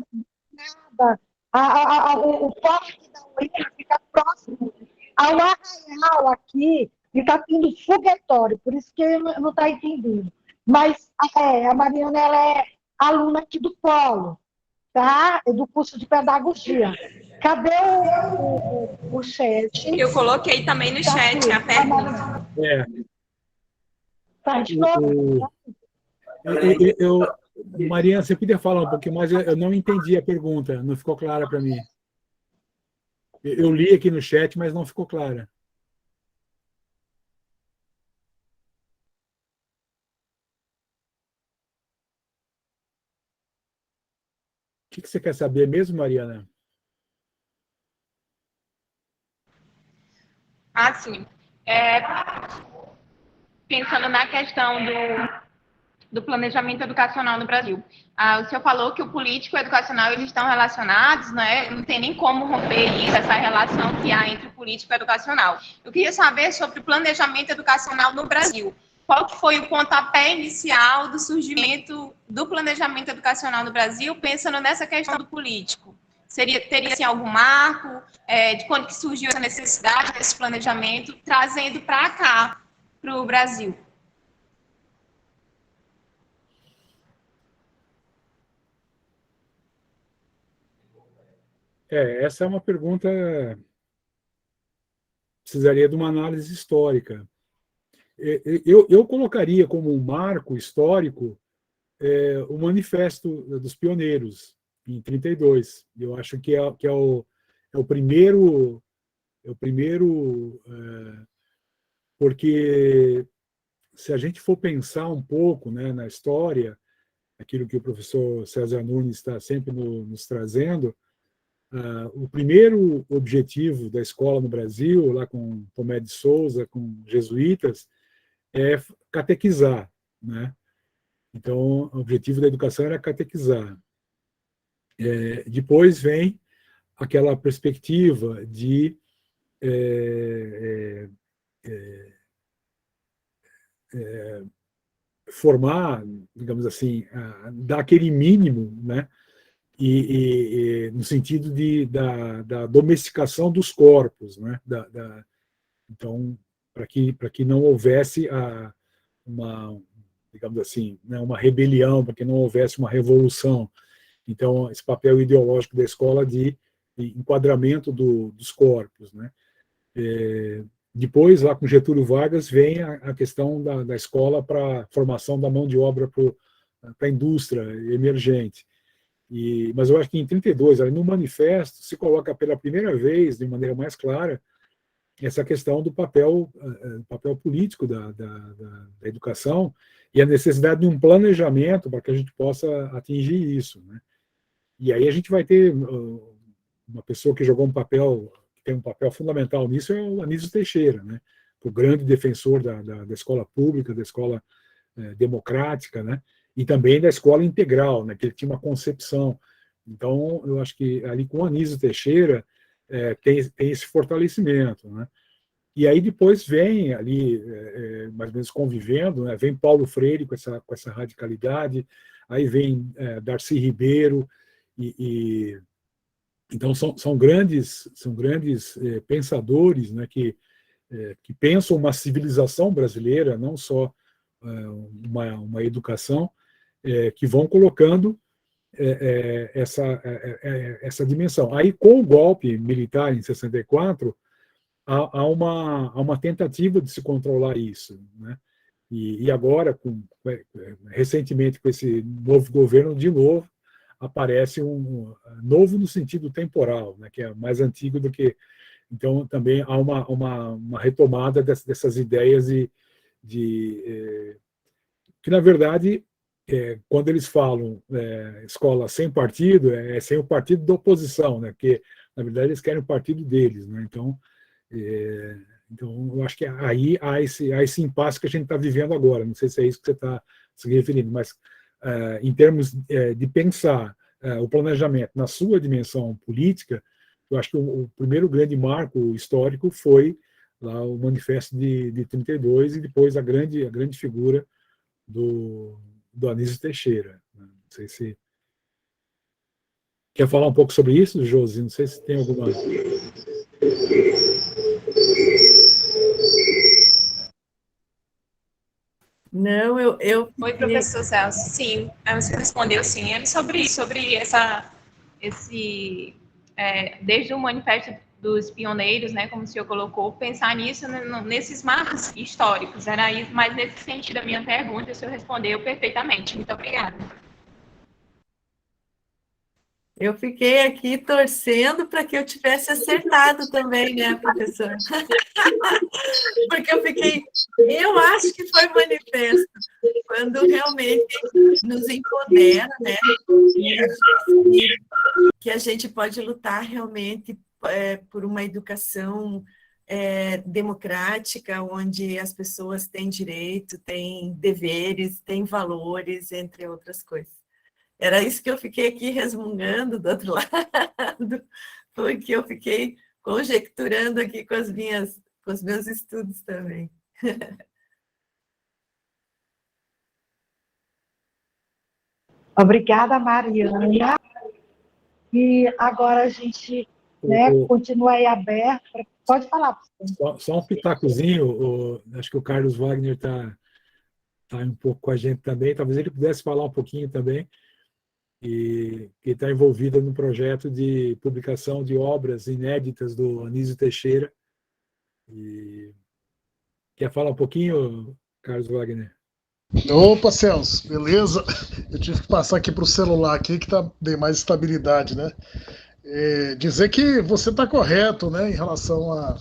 o parque da Urina fica próximo ao arraial aqui, e está tendo foguetório, por isso que não está entendendo. Mas a Mariana, ela é aluna aqui do polo, tá? Do curso de pedagogia. Cadê o chat? Eu coloquei também no chat a pergunta. Tá, de novo. Mariana, você podia falar um pouquinho mais? Eu não entendi a pergunta, não ficou clara para mim. Eu li aqui no chat, mas não ficou clara. O que você quer saber mesmo, Mariana? Sim. Pensando na questão do planejamento educacional no Brasil. O senhor falou que o político e o educacional eles estão relacionados, né? Não tem nem como romper isso, essa relação que há entre o político e o educacional. Eu queria saber sobre o planejamento educacional no Brasil. Qual que foi o pontapé inicial do surgimento do planejamento educacional no Brasil, pensando nessa questão do político? Teria assim, algum marco de quando que surgiu essa necessidade desse planejamento, trazendo para cá, para o Brasil? Essa é uma pergunta que precisaria de uma análise histórica. Eu colocaria como um marco histórico o Manifesto dos Pioneiros, em 32. Eu acho que é o primeiro, porque se a gente for pensar um pouco, né, na história, aquilo que o professor César Nunes está sempre nos trazendo, o primeiro objetivo da escola no Brasil, lá com Tomé de Souza, com jesuítas, é catequizar, né? Então, o objetivo da educação era catequizar. Depois vem aquela perspectiva de formar, digamos assim, dar aquele mínimo, né? No sentido da domesticação dos corpos, né? Então, para que não houvesse digamos assim, né, uma rebelião, para que não houvesse uma revolução. Então, esse papel ideológico da escola de enquadramento dos corpos, né? Depois, lá com Getúlio Vargas, vem a questão da escola para a formação da mão de obra para a indústria emergente. Mas eu acho que em 32, ali no manifesto, se coloca pela primeira vez, de maneira mais clara, essa questão do papel político da educação e a necessidade de um planejamento para que a gente possa atingir isso, né? E aí a gente vai ter uma pessoa que tem um papel fundamental nisso, é o Anísio Teixeira, né? O grande defensor da escola pública, da escola democrática, né? E também da escola integral, né? Que ele tinha uma concepção. Então, eu acho que ali com o Anísio Teixeira tem esse fortalecimento, né? E aí depois vem ali, mais ou menos convivendo, né? Vem Paulo Freire com essa radicalidade, aí vem Darcy Ribeiro, então são grandes pensadores, né, que pensam uma civilização brasileira, não só uma educação, que vão colocando essa dimensão. Aí, com o golpe militar em 64, há uma tentativa de se controlar isso, né? E agora, recentemente, com esse novo governo, de novo, aparece um novo no sentido temporal, né, que é mais antigo do que... Então, também há uma retomada dessas ideias que, na verdade, quando eles falam escola sem partido, sem o partido da oposição, né, porque, na verdade, eles querem o partido deles, né? Então, eu acho que aí há esse impasse que a gente está vivendo agora. Não sei se é isso que você está se referindo, mas em termos de pensar o planejamento na sua dimensão política, eu acho que o primeiro grande marco histórico foi lá o Manifesto de 32 e depois a grande figura do Anísio Teixeira. Não sei se quer falar um pouco sobre isso, Josi? Não sei se tem alguma... Não, Oi, professor Celso. Sim, você respondeu sim. É sobre desde o Manifesto dos Pioneiros, né, como o senhor colocou, pensar nisso, nesses marcos históricos. Era isso, mas nesse sentido a minha pergunta, o senhor respondeu perfeitamente. Muito obrigada. eu fiquei aqui torcendo para que eu tivesse acertado também, né, professora? Porque eu acho que foi manifesto, quando realmente nos empodera, né, que a gente pode lutar realmente por uma educação democrática, onde as pessoas têm direito, têm deveres, têm valores, entre outras coisas. Era isso que eu fiquei aqui resmungando do outro lado, porque eu fiquei conjecturando aqui com os meus estudos também. Obrigada, Mariana. E agora a gente continua aí aberto. Pode falar, professor. Só um pitacozinho, acho que o Carlos Wagner está um pouco com a gente também, talvez ele pudesse falar um pouquinho também, e que está envolvida no projeto de publicação de obras inéditas do Anísio Teixeira. E quer falar um pouquinho, Carlos Wagner? Opa, Celso, beleza? Eu tive que passar aqui para o celular aqui, que dei mais estabilidade, né? Dizer que você está correto, né, em relação a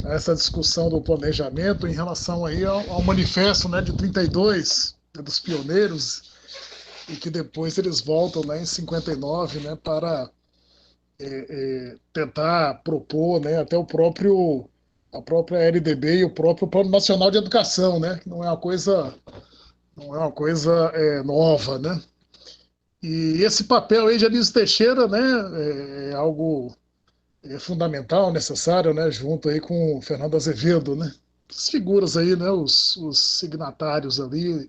essa discussão do planejamento, em relação aí ao manifesto, né, de 32, né, dos pioneiros, e que depois eles voltam, né, em 59, né, para tentar propor, né, até a própria LDB e o próprio Plano Nacional de Educação, né, que não é uma coisa nova, né? E esse papel aí de Anísio Teixeira, né, é algo fundamental, necessário, né, junto aí com o Fernando Azevedo, né? As figuras aí, né, os signatários ali,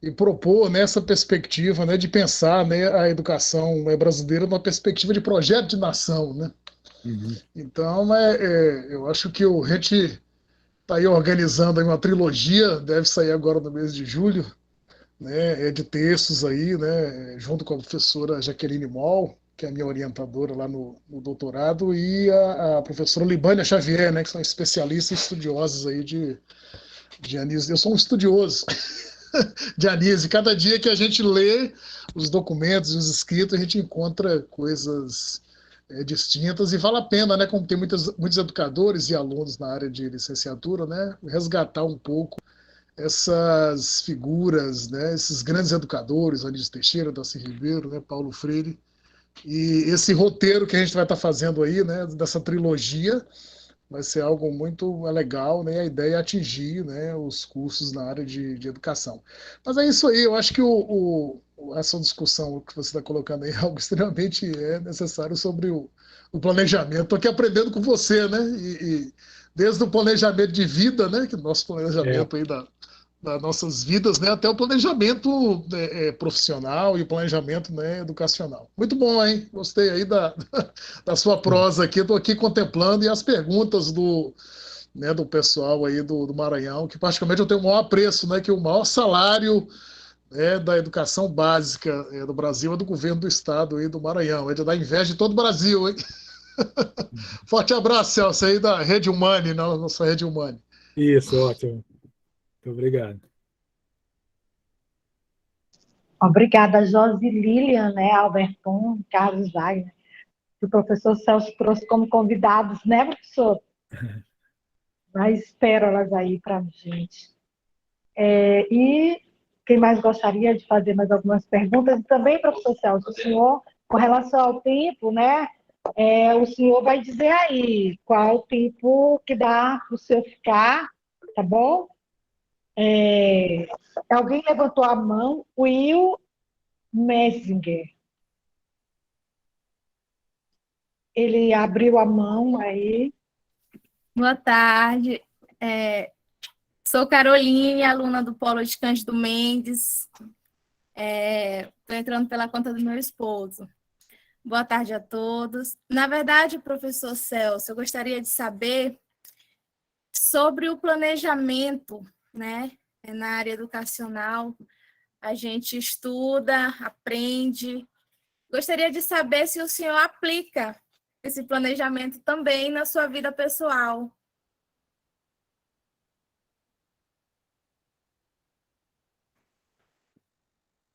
e propor nessa perspectiva, né, de pensar, né, a educação brasileira numa perspectiva de projeto de nação, né? Uhum. Então, eu acho que a gente está aí organizando aí uma trilogia, deve sair agora no mês de julho, né, de textos aí, né, junto com a professora Jaqueline Moll, que é a minha orientadora lá no doutorado, e a professora Libânia Xavier, né, que são especialistas e estudiosos aí de Anísio. Eu sou um estudioso de Anísio. Cada dia que a gente lê os documentos, os escritos, a gente encontra coisas distintas, e vale a pena, né, como tem muitos educadores e alunos na área de licenciatura, né, resgatar um pouco essas figuras, né, esses grandes educadores, Anísio Teixeira, Darcy Ribeiro, né, Paulo Freire, e esse roteiro que a gente vai estar fazendo aí, né, dessa trilogia, vai ser algo muito legal, né, a ideia é atingir, né, os cursos na área de educação. Mas é isso aí, eu acho que essa discussão que você está colocando aí é algo extremamente necessário sobre o planejamento. Estou aqui aprendendo com você, né, e desde o planejamento de vida, né, que é o nosso planejamento aí das nossas vidas, né, até o planejamento profissional e o planejamento, né, educacional. Muito bom, hein? Gostei aí da sua prosa aqui. Estou aqui contemplando e as perguntas do pessoal aí do Maranhão, que praticamente eu tenho o maior apreço, né, que o maior salário da educação básica do Brasil é do governo do estado aí do Maranhão. É de dar inveja de todo o Brasil, hein? Forte abraço, Celso, aí da Rede Humane, nossa Rede Humane. Isso, ótimo. Muito obrigado. Obrigada, Josi Lilian, né, Alberton, Carlos Wagner, que o professor Celso trouxe como convidados, né, professor? Mais pérolas aí para a gente. E quem mais gostaria de fazer mais algumas perguntas? E também, professor Celso, o senhor, com relação ao tempo, né, o senhor vai dizer aí qual o tempo que dá para o senhor ficar, tá bom? Alguém levantou a mão, Will Messinger. Ele abriu a mão aí. Boa tarde. Sou Caroline, aluna do Polo de Cândido Mendes. Estou entrando pela conta do meu esposo. Boa tarde a todos. Na verdade, professor Celso, eu gostaria de saber sobre o planejamento, né? Na área educacional, a gente estuda, aprende. Gostaria de saber se o senhor aplica esse planejamento também na sua vida pessoal.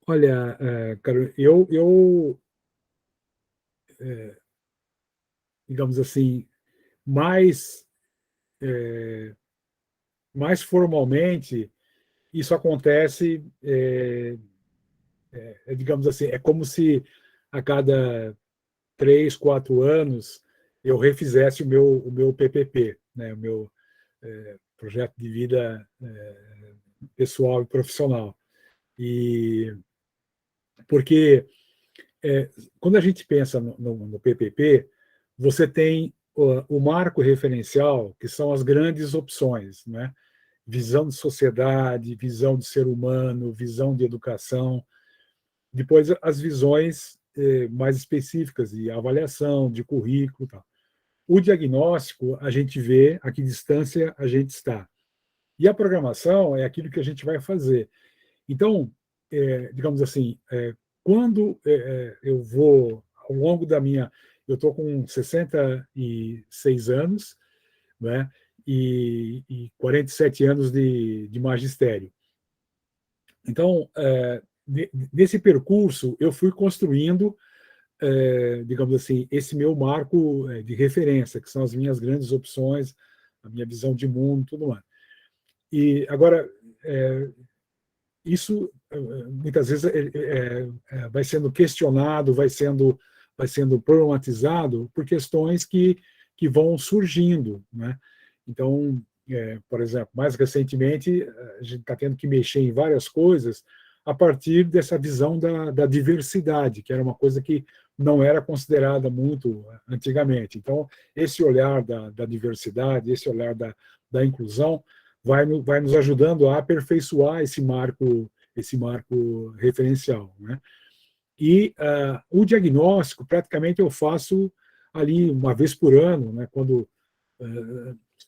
Olha, Carol, digamos assim, mais formalmente, isso acontece, digamos assim, é como se a cada 3, 4 anos eu refizesse o meu PPP, né, o meu projeto de vida pessoal e profissional. E porque quando a gente pensa no PPP, você tem o marco referencial, que são as grandes opções, né? Visão de sociedade, visão de ser humano, visão de educação. Depois, as visões mais específicas de avaliação, de currículo. Tal. O diagnóstico, a gente vê a que distância a gente está. E a programação é aquilo que a gente vai fazer. Então, digamos assim, quando eu vou, ao longo da minha... Eu estou com 66 anos, né, e 47 anos de magistério. Então, nesse percurso, eu fui construindo, digamos assim, esse meu marco de referência, que são as minhas grandes opções, a minha visão de mundo, tudo mais. E agora, isso muitas vezes vai sendo questionado, vai sendo problematizado por questões que vão surgindo, né? Então, por exemplo, mais recentemente, a gente está tendo que mexer em várias coisas a partir dessa visão da diversidade, que era uma coisa que não era considerada muito antigamente. Então, esse olhar da diversidade, esse olhar da inclusão, vai nos ajudando a aperfeiçoar esse marco referencial, né? E o diagnóstico, praticamente, eu faço ali uma vez por ano, né, quando,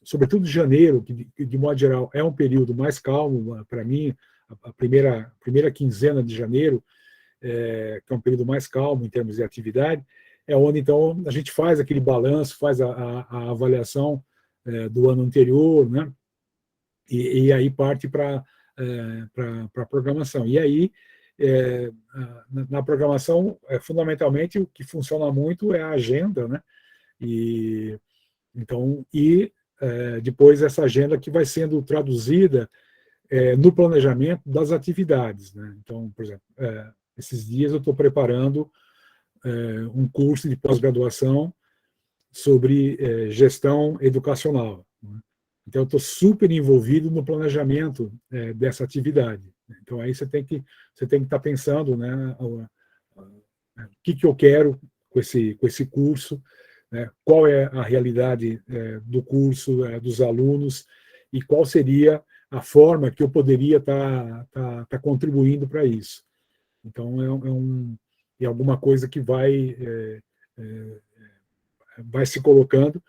sobretudo janeiro, que de modo geral é um período mais calmo para mim, a primeira quinzena de janeiro, que é um período mais calmo em termos de atividade, é onde, então, a gente faz aquele balanço, faz a avaliação do ano anterior, né? E aí parte para a programação. E aí, na programação, fundamentalmente, o que funciona muito é a agenda, né? E depois essa agenda que vai sendo traduzida no planejamento das atividades, né? Então, por exemplo, esses dias eu estou preparando um curso de pós-graduação sobre gestão educacional, né? Então, eu estou super envolvido no planejamento dessa atividade. Então, aí você tem que estar pensando, né, o que eu quero com esse curso, né? Qual é a realidade do curso, dos alunos, e qual seria a forma que eu poderia estar contribuindo para isso. Então, é alguma coisa que vai se colocando,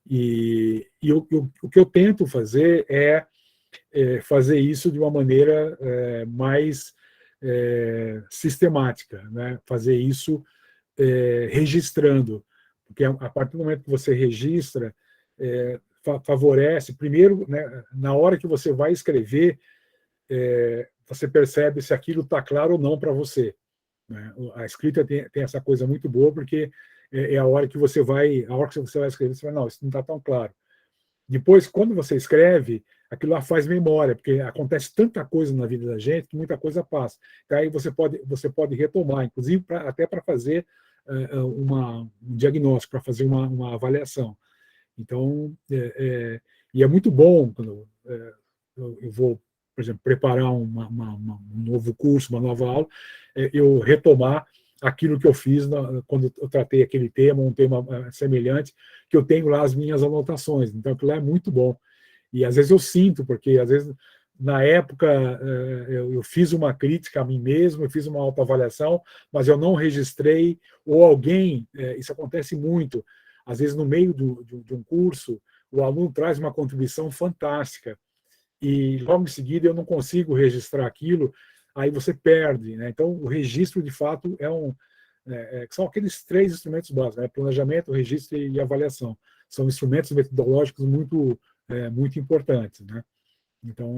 e o que eu tento fazer é fazer isso de uma maneira mais sistemática, né? Fazer isso registrando, porque a partir do momento que você registra, favorece, primeiro, né, na hora que você vai escrever, você percebe se aquilo está claro ou não para você, né? A escrita tem essa coisa muito boa, porque a hora que você vai escrever, você vai, não, isso não está tão claro. Depois, quando você escreve, aquilo lá faz memória, porque acontece tanta coisa na vida da gente que muita coisa passa. Então, aí você pode retomar, inclusive até para fazer um diagnóstico, para fazer uma avaliação. Então, e é muito bom quando eu vou, por exemplo, preparar um novo curso, uma nova aula, eu retomar aquilo que eu fiz quando eu tratei aquele tema, um tema semelhante, que eu tenho lá as minhas anotações. Então, aquilo lá é muito bom. E às vezes eu sinto, porque às vezes, na época, eu fiz uma crítica a mim mesmo, eu fiz uma autoavaliação, mas eu não registrei, ou alguém, isso acontece muito, às vezes no meio de um curso, o aluno traz uma contribuição fantástica, e logo em seguida eu não consigo registrar aquilo, aí você perde, né? Então, o registro, de fato, são aqueles 3 instrumentos básicos, né? Planejamento, registro e avaliação. São instrumentos metodológicos muito importantes, né? Então,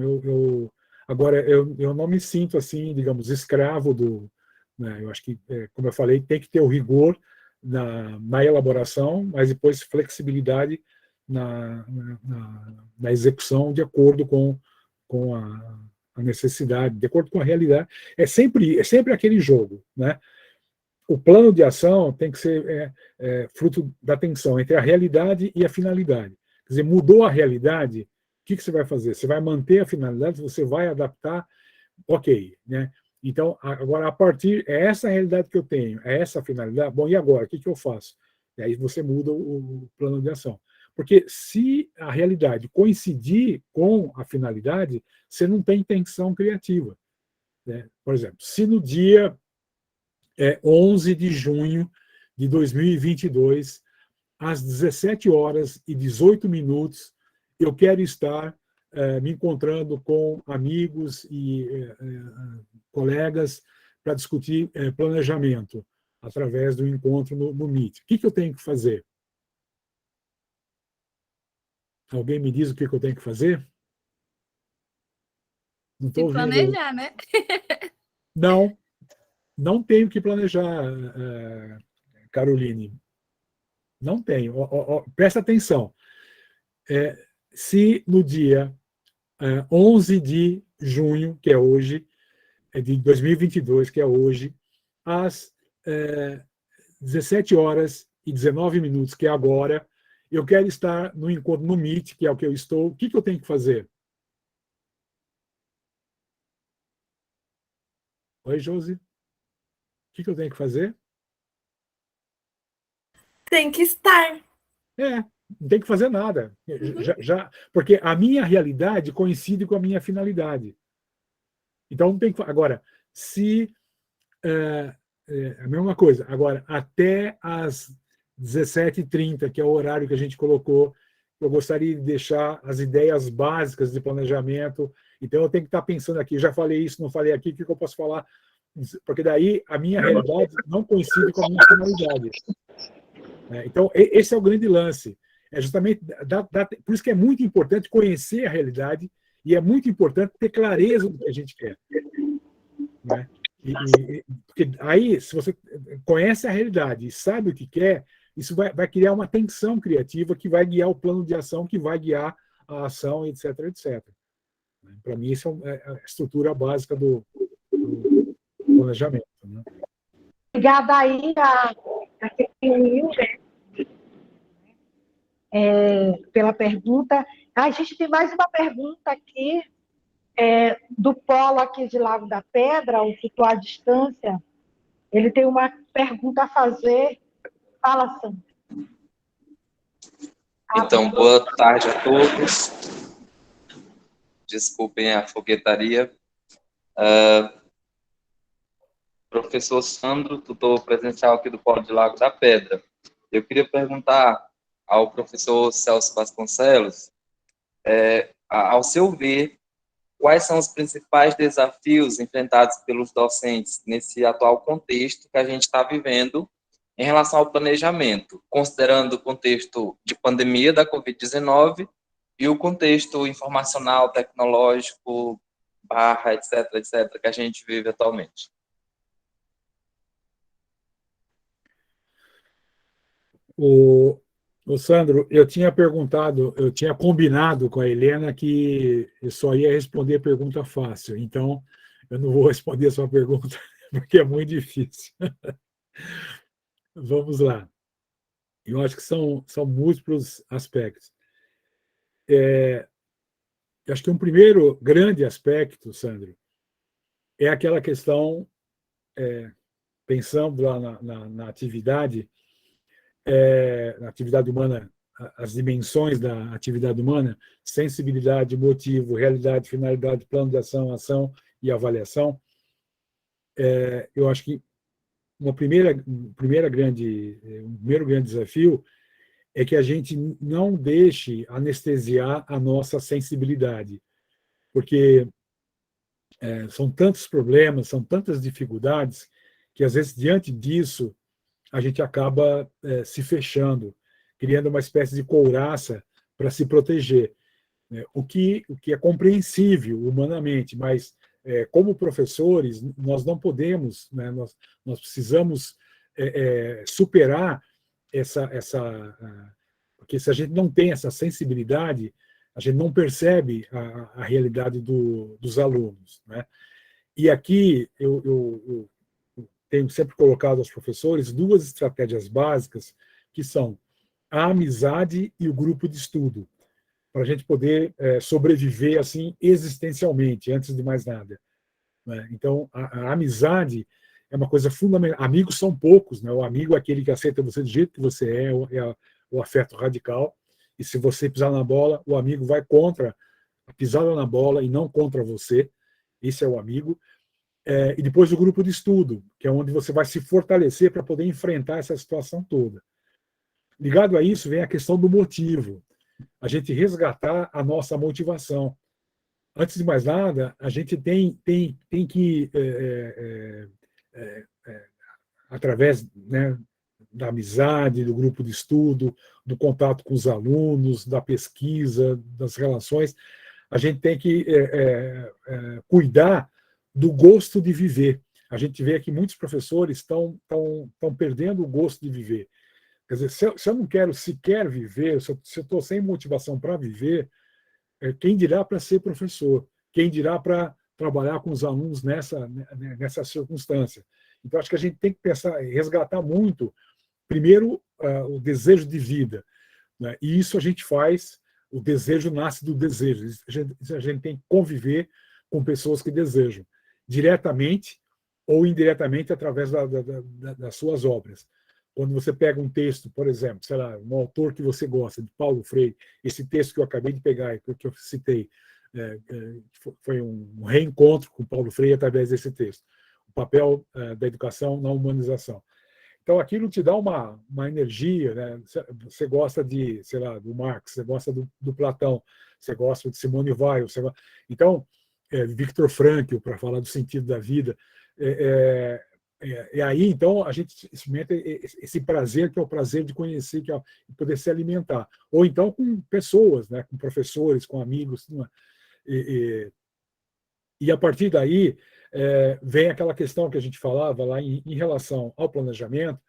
agora, eu não me sinto, assim, digamos, escravo né? Eu acho que, como eu falei, tem que ter o rigor na elaboração, mas depois flexibilidade na execução de acordo com a necessidade, de acordo com a realidade. É sempre aquele jogo, né? O plano de ação tem que ser fruto da tensão entre a realidade e a finalidade. Quer dizer, mudou a realidade, o que você vai fazer? Você vai manter a finalidade, você vai adaptar, ok, né? Então, agora, é essa a realidade que eu tenho, é essa a finalidade, bom, e agora, o que eu faço? E aí você muda o plano de ação. Porque se a realidade coincidir com a finalidade, você não tem tensão criativa, né? Por exemplo, se no dia 11 de junho de 2022, às 17h18, eu quero estar me encontrando com amigos e colegas para discutir planejamento através do encontro no Meet. O que eu tenho que fazer? Alguém me diz o que eu tenho que fazer? Não estou ouvindo. Planejar, né? Não tenho que planejar, Caroline. Não tenho. Presta atenção. Se no dia 11 de junho, que é hoje, de 2022, que é hoje, às 17h19, que é agora, eu quero estar no encontro no Meet, que é o que eu estou, o que eu tenho que fazer? Oi, Josi? O que eu tenho que fazer? Tem que estar. Não tem que fazer nada. Porque a minha realidade coincide com a minha finalidade. Então, não tem que. Agora, se. A mesma coisa. Agora, até às 17h30, que é o horário que a gente colocou, eu gostaria de deixar as ideias básicas de planejamento. Então, eu tenho que estar pensando aqui, já falei isso, não falei aqui, o que eu posso falar? Porque daí a minha realidade não coincide com a minha finalidade. Então, esse é o grande lance. É justamente por isso que é muito importante conhecer a realidade e é muito importante ter clareza do que a gente quer, né? Porque aí, se você conhece a realidade e sabe o que quer, isso vai criar uma tensão criativa que vai guiar o plano de ação, que vai guiar a ação, etc, etc. Para mim, isso é a estrutura básica do planejamento, né? Obrigada aí a pela pergunta. A gente tem mais uma pergunta aqui, do Polo aqui de Lago da Pedra, o Futuro à Distância. Ele tem uma pergunta a fazer. Fala, Sandra. Então, boa tarde a todos. Desculpem a foguetaria. Professor Sandro, tutor presencial aqui do Polo de Lago da Pedra. Eu queria perguntar ao professor Celso Vasconcelos, ao seu ver, quais são os principais desafios enfrentados pelos docentes nesse atual contexto que a gente está vivendo em relação ao planejamento, considerando o contexto de pandemia da Covid-19 e o contexto informacional, tecnológico, etc., que a gente vive atualmente. O Sandro, eu tinha combinado com a Helena que eu só ia responder pergunta fácil, então eu não vou responder a sua pergunta, porque é muito difícil. Vamos lá. Eu acho que são múltiplos aspectos. Eu acho que um primeiro grande aspecto, Sandro, é aquela questão, pensando lá na atividade humana, as dimensões da atividade humana, sensibilidade, motivo, realidade, finalidade, plano de ação e avaliação. Eu acho que um primeiro grande desafio é que a gente não deixe anestesiar a nossa sensibilidade, porque são tantos problemas, são tantas dificuldades, que às vezes, diante disso, a gente acaba se fechando, criando uma espécie de couraça para se proteger, né? O que é compreensível humanamente, mas como professores, nós não podemos, né? Nós precisamos superar porque se a gente não tem essa sensibilidade, a gente não percebe a realidade dos alunos, né? E aqui eu tenho sempre colocado aos professores duas estratégias básicas, que são a amizade e o grupo de estudo, para a gente poder sobreviver assim existencialmente, antes de mais nada, né? Então, a amizade é uma coisa fundamental. Amigos são poucos, né? O amigo é aquele que aceita você do jeito que você é o afeto radical, e se você pisar na bola, o amigo vai contra a pisada na bola e não contra você. Esse é o amigo. E depois o grupo de estudo, que é onde você vai se fortalecer para poder enfrentar essa situação toda. Ligado a isso vem a questão do motivo. A gente resgatar a nossa motivação. Antes de mais nada, a gente tem que, através, né, da amizade, do grupo de estudo, do contato com os alunos, da pesquisa, das relações, a gente tem que cuidar do gosto de viver. A gente vê que muitos professores estão perdendo o gosto de viver. Quer dizer, se eu não quero sequer viver, se eu estou sem motivação para viver, quem dirá para ser professor? Quem dirá para trabalhar com os alunos nessa circunstância? Então, acho que a gente tem que pensar, resgatar muito, primeiro, o desejo de vida, né? E isso a gente faz, o desejo nasce do desejo. A gente tem que conviver com pessoas que desejam, diretamente ou indiretamente através das suas obras. Quando você pega um texto, por exemplo, sei lá, um autor que você gosta, de Paulo Freire, esse texto que eu acabei de pegar, que eu citei, foi um reencontro com Paulo Freire através desse texto. O papel da educação na humanização. Então, aquilo te dá uma energia, né? Você gosta sei lá, do Marx, você gosta do Platão, você gosta de Simone Weil, então, Viktor Frankl, para falar do sentido da vida, e aí, então, a gente experimenta esse prazer, que é o prazer de conhecer, que é poder se alimentar. Ou então com pessoas, né, com professores, com amigos. E a partir daí, vem aquela questão que a gente falava lá em relação ao planejamento,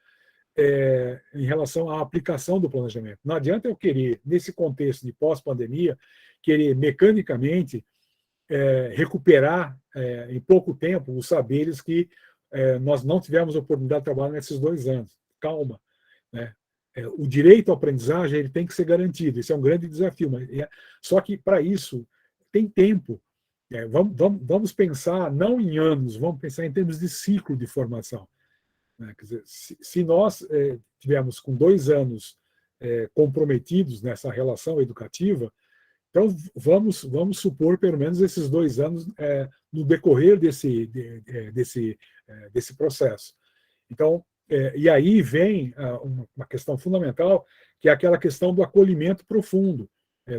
em relação à aplicação do planejamento. Não adianta eu querer, nesse contexto de pós-pandemia, querer mecanicamente recuperar em pouco tempo os saberes que nós não tivemos oportunidade de trabalhar nesses 2 anos. Calma, né? O direito à aprendizagem ele tem que ser garantido. Isso é um grande desafio. Só que, para isso, tem tempo. Vamos pensar, não em anos, vamos pensar em termos de ciclo de formação, né? Quer dizer, se nós tivermos com 2 anos comprometidos nessa relação educativa, então vamos supor pelo menos esses 2 anos no decorrer desse processo. Então, e aí vem uma questão fundamental, que é aquela questão do acolhimento profundo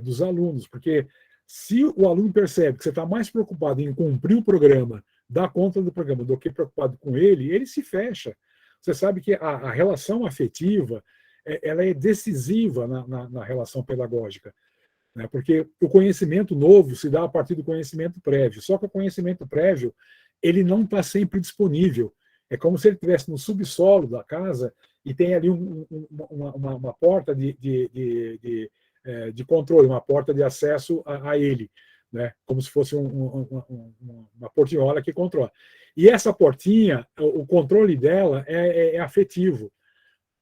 dos alunos, porque se o aluno percebe que você está mais preocupado em cumprir o programa, dar conta do programa, do que preocupado com ele se fecha. Você sabe que a relação afetiva ela é decisiva na relação pedagógica, né? Porque o conhecimento novo se dá a partir do conhecimento prévio, só que o conhecimento prévio ele não está sempre disponível. É como se ele estivesse no subsolo da casa e tem ali uma porta de controle, uma porta de acesso a ele, né? Como se fosse uma portinhola que controla. E essa portinha, o controle dela é afetivo.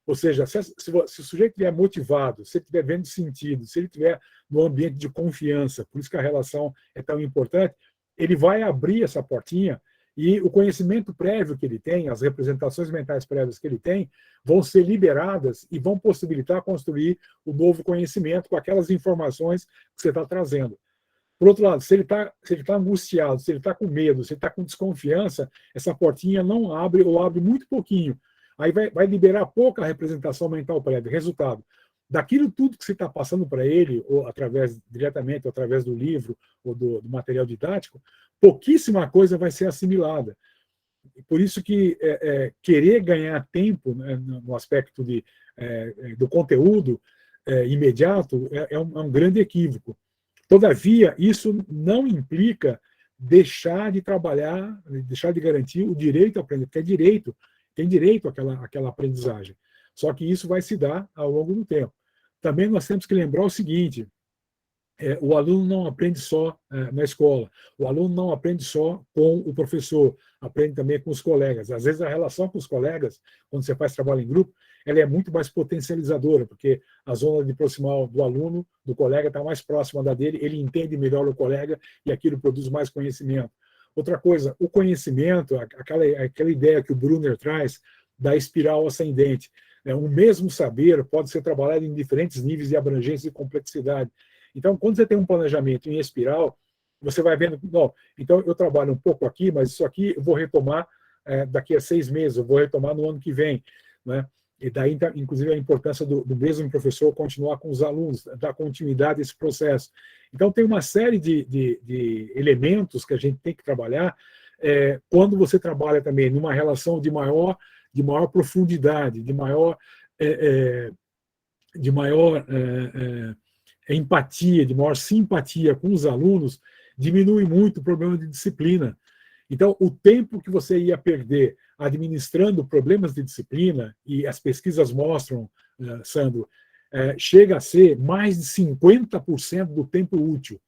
Ou seja, se o sujeito estiver motivado, se ele estiver vendo sentido, se ele estiver no ambiente de confiança, por isso que a relação é tão importante, ele vai abrir essa portinha e o conhecimento prévio que ele tem, as representações mentais prévias que ele tem, vão ser liberadas e vão possibilitar construir o novo conhecimento com aquelas informações que você está trazendo. Por outro lado, se ele está angustiado, se ele está com medo, se ele está com desconfiança, essa portinha não abre ou abre muito pouquinho. Aí vai liberar pouca representação mental prévia. Resultado, daquilo tudo que você está passando para ele, ou diretamente, ou através do livro, ou do material didático, pouquíssima coisa vai ser assimilada. Por isso que querer ganhar tempo, né, no aspecto do conteúdo imediato é um grande equívoco. Todavia, isso não implica deixar de trabalhar, deixar de garantir o direito a aprender, porque tem direito àquela aprendizagem. Só que isso vai se dar ao longo do tempo. Também nós temos que lembrar o seguinte, o aluno não aprende só na escola, o aluno não aprende só com o professor, aprende também com os colegas. Às vezes a relação com os colegas, quando você faz trabalho em grupo, ela é muito mais potencializadora, porque a zona de proximal do aluno, do colega, está mais próxima da dele, ele entende melhor o colega e aquilo produz mais conhecimento. Outra coisa, o conhecimento, aquela ideia que o Brunner traz da espiral ascendente. O mesmo saber pode ser trabalhado em diferentes níveis de abrangência e complexidade. Então, quando você tem um planejamento em espiral, você vai vendo, então eu trabalho um pouco aqui, mas isso aqui eu vou retomar daqui a 6 meses, eu vou retomar no ano que vem, né? E daí, inclusive, a importância do mesmo professor continuar com os alunos, dar continuidade a esse processo. Então, tem uma série de elementos que a gente tem que trabalhar quando você trabalha também numa relação de maior profundidade, de maior empatia, de maior simpatia com os alunos, diminui muito o problema de disciplina. Então, o tempo que você ia perder administrando problemas de disciplina, e as pesquisas mostram, Sandro, chega a ser mais de 50% do tempo útil.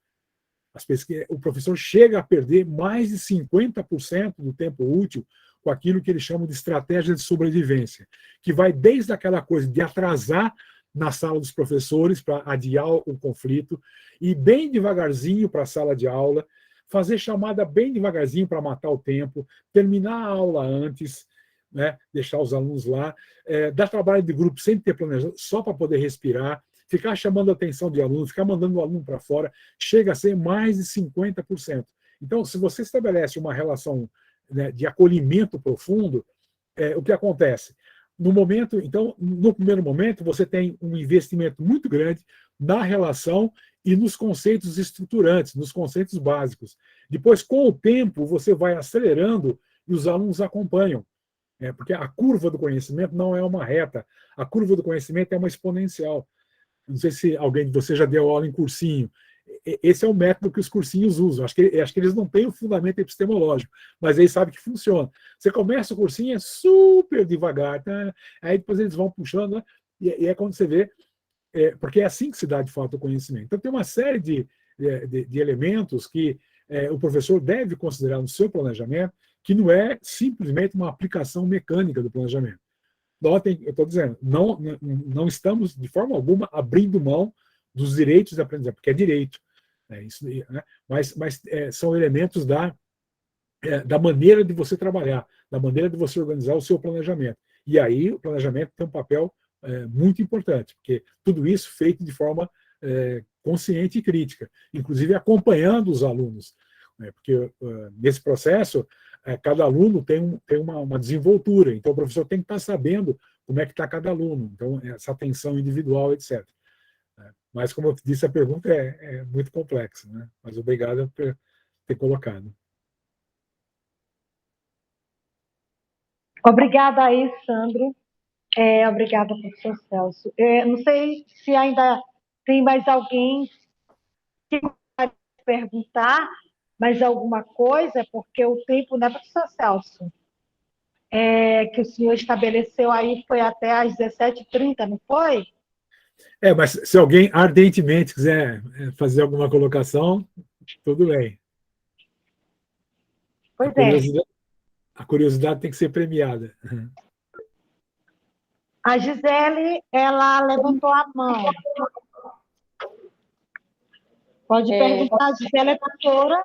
O professor chega a perder mais de 50% do tempo útil com aquilo que eles chamam de estratégia de sobrevivência, que vai desde aquela coisa de atrasar na sala dos professores para adiar o conflito, e bem devagarzinho para a sala de aula, fazer chamada bem devagarzinho para matar o tempo, terminar a aula antes, né, deixar os alunos lá, dar trabalho de grupo sem ter planejado, só para poder respirar, ficar chamando a atenção de aluno, ficar mandando o aluno para fora, chega a ser mais de 50%. Então, se você estabelece uma relação, né, de acolhimento profundo, o que acontece? No primeiro momento, você tem um investimento muito grande na relação e nos conceitos estruturantes, nos conceitos básicos. Depois, com o tempo, você vai acelerando e os alunos acompanham. Porque a curva do conhecimento não é uma reta, a curva do conhecimento é uma exponencial. Não sei se alguém de vocês já deu aula em cursinho. Esse é o método que os cursinhos usam. Acho que eles não têm o fundamento epistemológico, mas eles sabem que funciona. Você começa o cursinho, é super devagar, tá? Aí depois eles vão puxando, né? E é quando você vê, porque é assim que se dá de fato o conhecimento. Então tem uma série de elementos que o professor deve considerar no seu planejamento, que não é simplesmente uma aplicação mecânica do planejamento. Notem, eu estou dizendo, não estamos de forma alguma abrindo mão dos direitos de aprendizagem, porque é direito. Isso, né? Mas são elementos da maneira de você trabalhar, da maneira de você organizar o seu planejamento. E aí o planejamento tem um papel muito importante, porque tudo isso feito de forma consciente e crítica, inclusive acompanhando os alunos, né? Porque nesse processo, cada aluno tem uma desenvoltura, então o professor tem que estar sabendo como é que está cada aluno, então essa atenção individual, etc. Mas, como eu disse, a pergunta é muito complexa, né? Mas obrigado por ter colocado. Obrigada aí, Sandro. Obrigada, professor Celso. Não sei se ainda tem mais alguém que vai perguntar mais alguma coisa, porque o tempo, né, professor Celso? Que o senhor estabeleceu aí foi até às 17h30, não foi? Mas se alguém ardentemente quiser fazer alguma colocação, tudo bem. Pois A curiosidade tem que ser premiada. A Gisele, ela levantou a mão. Pode perguntar, a Gisele é doutora.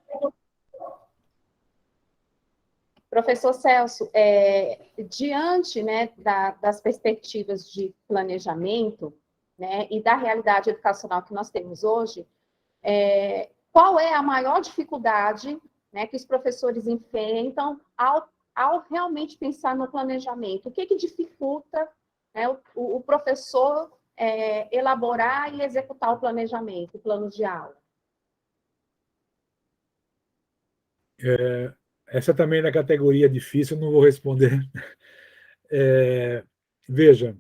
Professor Celso, diante, né, das perspectivas de planejamento, né, e da realidade educacional que nós temos hoje, qual é a maior dificuldade, né, que os professores enfrentam ao realmente pensar no planejamento? O que dificulta, né, o professor elaborar e executar o planejamento, o plano de aula? Essa também é na categoria difícil, não vou responder. Veja,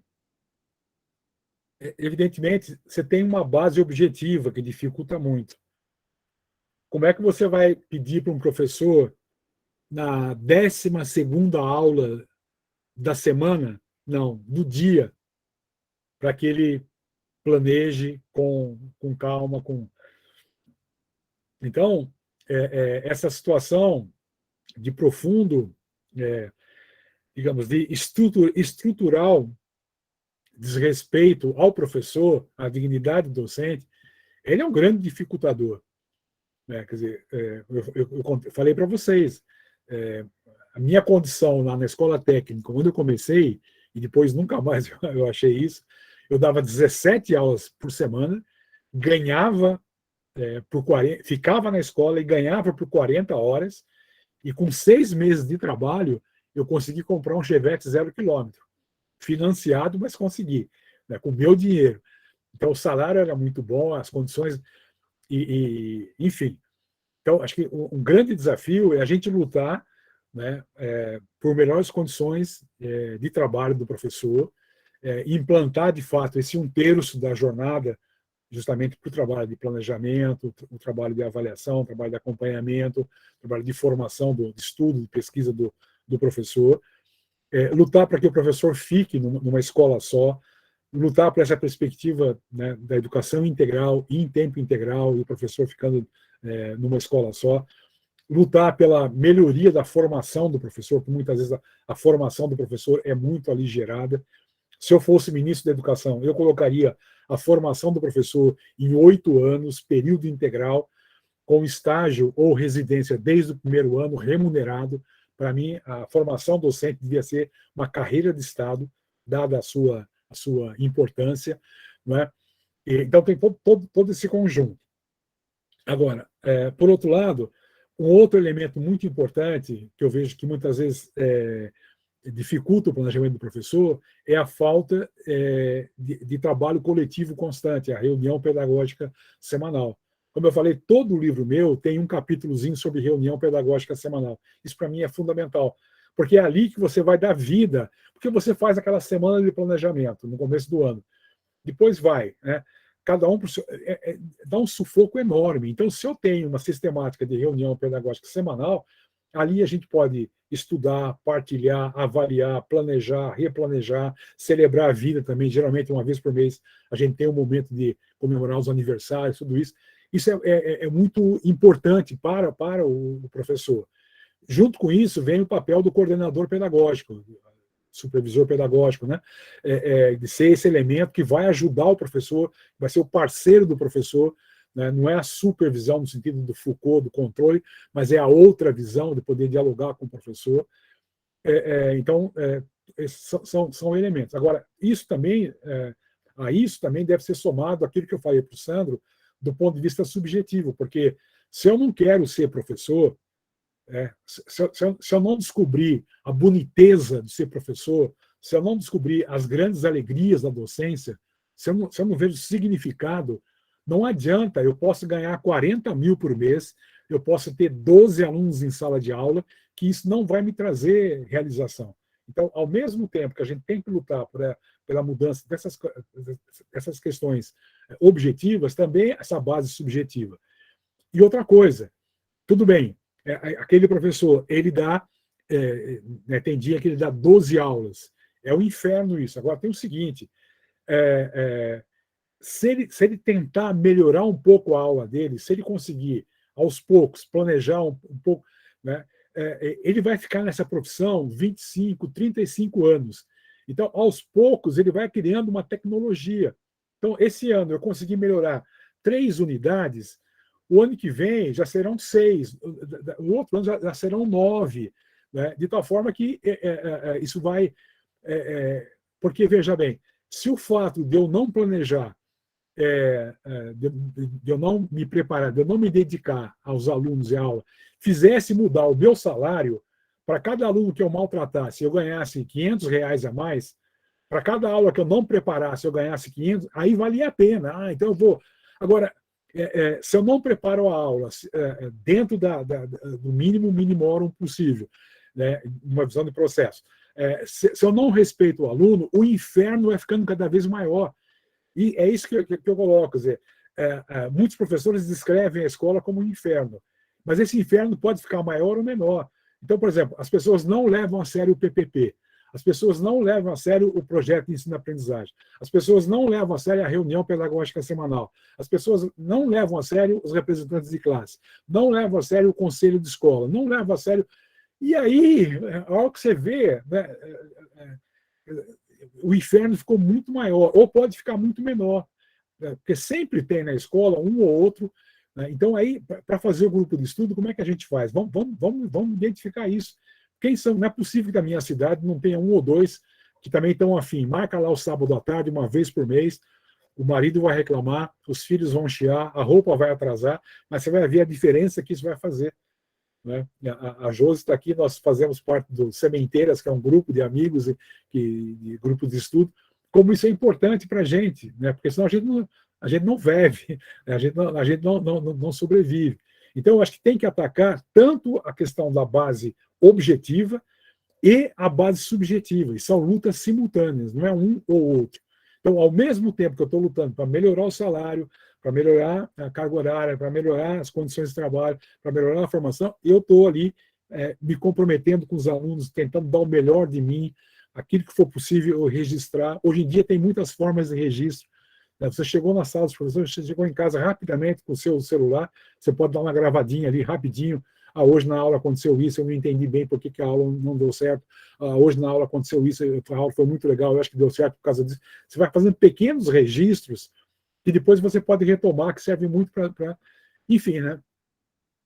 evidentemente, você tem uma base objetiva que dificulta muito. Como é que você vai pedir para um professor, na 12ª aula da semana, não, do dia, para que ele planeje com calma? Então, essa situação de profundo, digamos, de estrutural desrespeito ao professor, à dignidade do docente, ele é um grande dificultador. Quer dizer, eu falei para vocês, a minha condição lá na escola técnica, quando eu comecei, e depois nunca mais eu achei isso, eu dava 17 aulas por semana, ganhava por 40, ficava na escola e ganhava por 40 horas, e com 6 meses de trabalho, eu consegui comprar um Chevette 0 km, financiado, mas consegui, né, com o meu dinheiro. Então, o salário era muito bom, as condições, enfim. Então, acho que um grande desafio é a gente lutar, né, por melhores condições de trabalho do professor, implantar, de fato, esse 1/3 da jornada justamente para o trabalho de planejamento, o trabalho de avaliação, o trabalho de acompanhamento, o trabalho de formação, de estudo, de pesquisa do professor, lutar para que o professor fique numa escola só, lutar por essa perspectiva, né, da educação integral e em tempo integral, e o professor ficando numa escola só, lutar pela melhoria da formação do professor, porque muitas vezes a formação do professor é muito aligerada. Se eu fosse ministro da Educação, eu colocaria a formação do professor em 8 anos, período integral, com estágio ou residência desde o primeiro ano, remunerado. Para mim, a formação docente devia ser uma carreira de Estado, dada a sua importância. Não é? Então, tem todo esse conjunto. Agora, por outro lado, um outro elemento muito importante, que eu vejo que muitas vezes dificulta o planejamento do professor, é a falta de trabalho coletivo constante, a reunião pedagógica semanal. Como eu falei, todo livro meu tem um capítulozinho sobre reunião pedagógica semanal. Isso, para mim, é fundamental, porque é ali que você vai dar vida, porque você faz aquela semana de planejamento no começo do ano. Depois vai, né? Cada um dá um sufoco enorme. Então, se eu tenho uma sistemática de reunião pedagógica semanal, ali a gente pode estudar, partilhar, avaliar, planejar, replanejar, celebrar a vida também. Geralmente, uma vez por mês, a gente tem um momento de comemorar os aniversários, tudo isso. Isso é muito importante para o professor. Junto com isso, vem o papel do coordenador pedagógico, supervisor pedagógico, né? De ser esse elemento que vai ajudar o professor, vai ser o parceiro do professor, né? Não é a supervisão no sentido do Foucault, do controle, mas é a outra visão de poder dialogar com o professor. Então, esses são elementos. Agora, isso também, a isso também deve ser somado aquilo que eu falei para o Sandro, do ponto de vista subjetivo, porque se eu não quero ser professor, se eu não descobrir a boniteza de ser professor, se eu não descobrir as grandes alegrias da docência, se eu não vejo significado, não adianta, eu posso ganhar 40 mil por mês, eu posso ter 12 alunos em sala de aula, que isso não vai me trazer realização. Então, ao mesmo tempo que a gente tem que lutar pela mudança dessas questões objetivas, também essa base subjetiva. E outra coisa, tudo bem, aquele professor, ele dá, tem dia que ele dá 12 aulas, é um inferno isso. Agora, tem o seguinte, se ele tentar melhorar um pouco a aula dele, se ele conseguir, aos poucos, planejar um pouco, né, ele vai ficar nessa profissão 25, 35 anos. Então, aos poucos, ele vai criando uma tecnologia. Então, esse ano eu consegui melhorar 3 unidades, o ano que vem já serão 6, o outro ano já serão 9, né? De tal forma que isso vai... porque, veja bem, se o fato de eu não planejar, de eu não me preparar, de eu não me dedicar aos alunos e à aula, fizesse mudar o meu salário, para cada aluno que eu maltratasse, eu ganhasse R$500 a mais, para cada aula que eu não preparasse, eu ganhasse 500, aí valia a pena. Então eu vou... Agora, se eu não preparo a aula dentro do mínimo minimorum possível, né, uma visão de processo, se eu não respeito o aluno, o inferno vai ficando cada vez maior. E é isso que eu coloco. Quer dizer, muitos professores descrevem a escola como um inferno, mas esse inferno pode ficar maior ou menor. Então, por exemplo, as pessoas não levam a sério o PPP, as pessoas não levam a sério o projeto de ensino-aprendizagem, as pessoas não levam a sério a reunião pedagógica semanal, as pessoas não levam a sério os representantes de classe, não levam a sério o conselho de escola, não levam a sério... E aí, a hora que você vê, né, o inferno ficou muito maior, ou pode ficar muito menor, né, porque sempre tem na escola um ou outro, né? Então, aí, para fazer o grupo de estudo, como é que a gente faz? Vamos identificar isso. Quem são? Não é possível que na minha cidade não tenha um ou dois que também estão afim. Marca lá o sábado à tarde, uma vez por mês, o marido vai reclamar, os filhos vão chiar, a roupa vai atrasar, mas você vai ver a diferença que isso vai fazer. Né? A Josi está aqui, nós fazemos parte do Sementeiras, que é um grupo de amigos, de grupo de estudo, como isso é importante para a gente, né? Porque senão a gente não vive, a gente não sobrevive. Então, eu acho que tem que atacar tanto a questão da base objetiva e a base subjetiva, e são lutas simultâneas, não é um ou outro. Então, ao mesmo tempo que eu estou lutando para melhorar o salário, para melhorar a carga horária, para melhorar as condições de trabalho, para melhorar a formação, eu estou ali me comprometendo com os alunos, tentando dar o melhor de mim, aquilo que for possível eu registrar. Hoje em dia tem muitas formas de registro. Você chegou na sala dos professores, você chegou em casa rapidamente com o seu celular, você pode dar uma gravadinha ali rapidinho. Hoje na aula aconteceu isso, eu não entendi bem por que a aula não deu certo. Hoje na aula aconteceu isso, a aula foi muito legal, eu acho que deu certo por causa disso. Você vai fazendo pequenos registros que depois você pode retomar, que serve muito para... Enfim, né?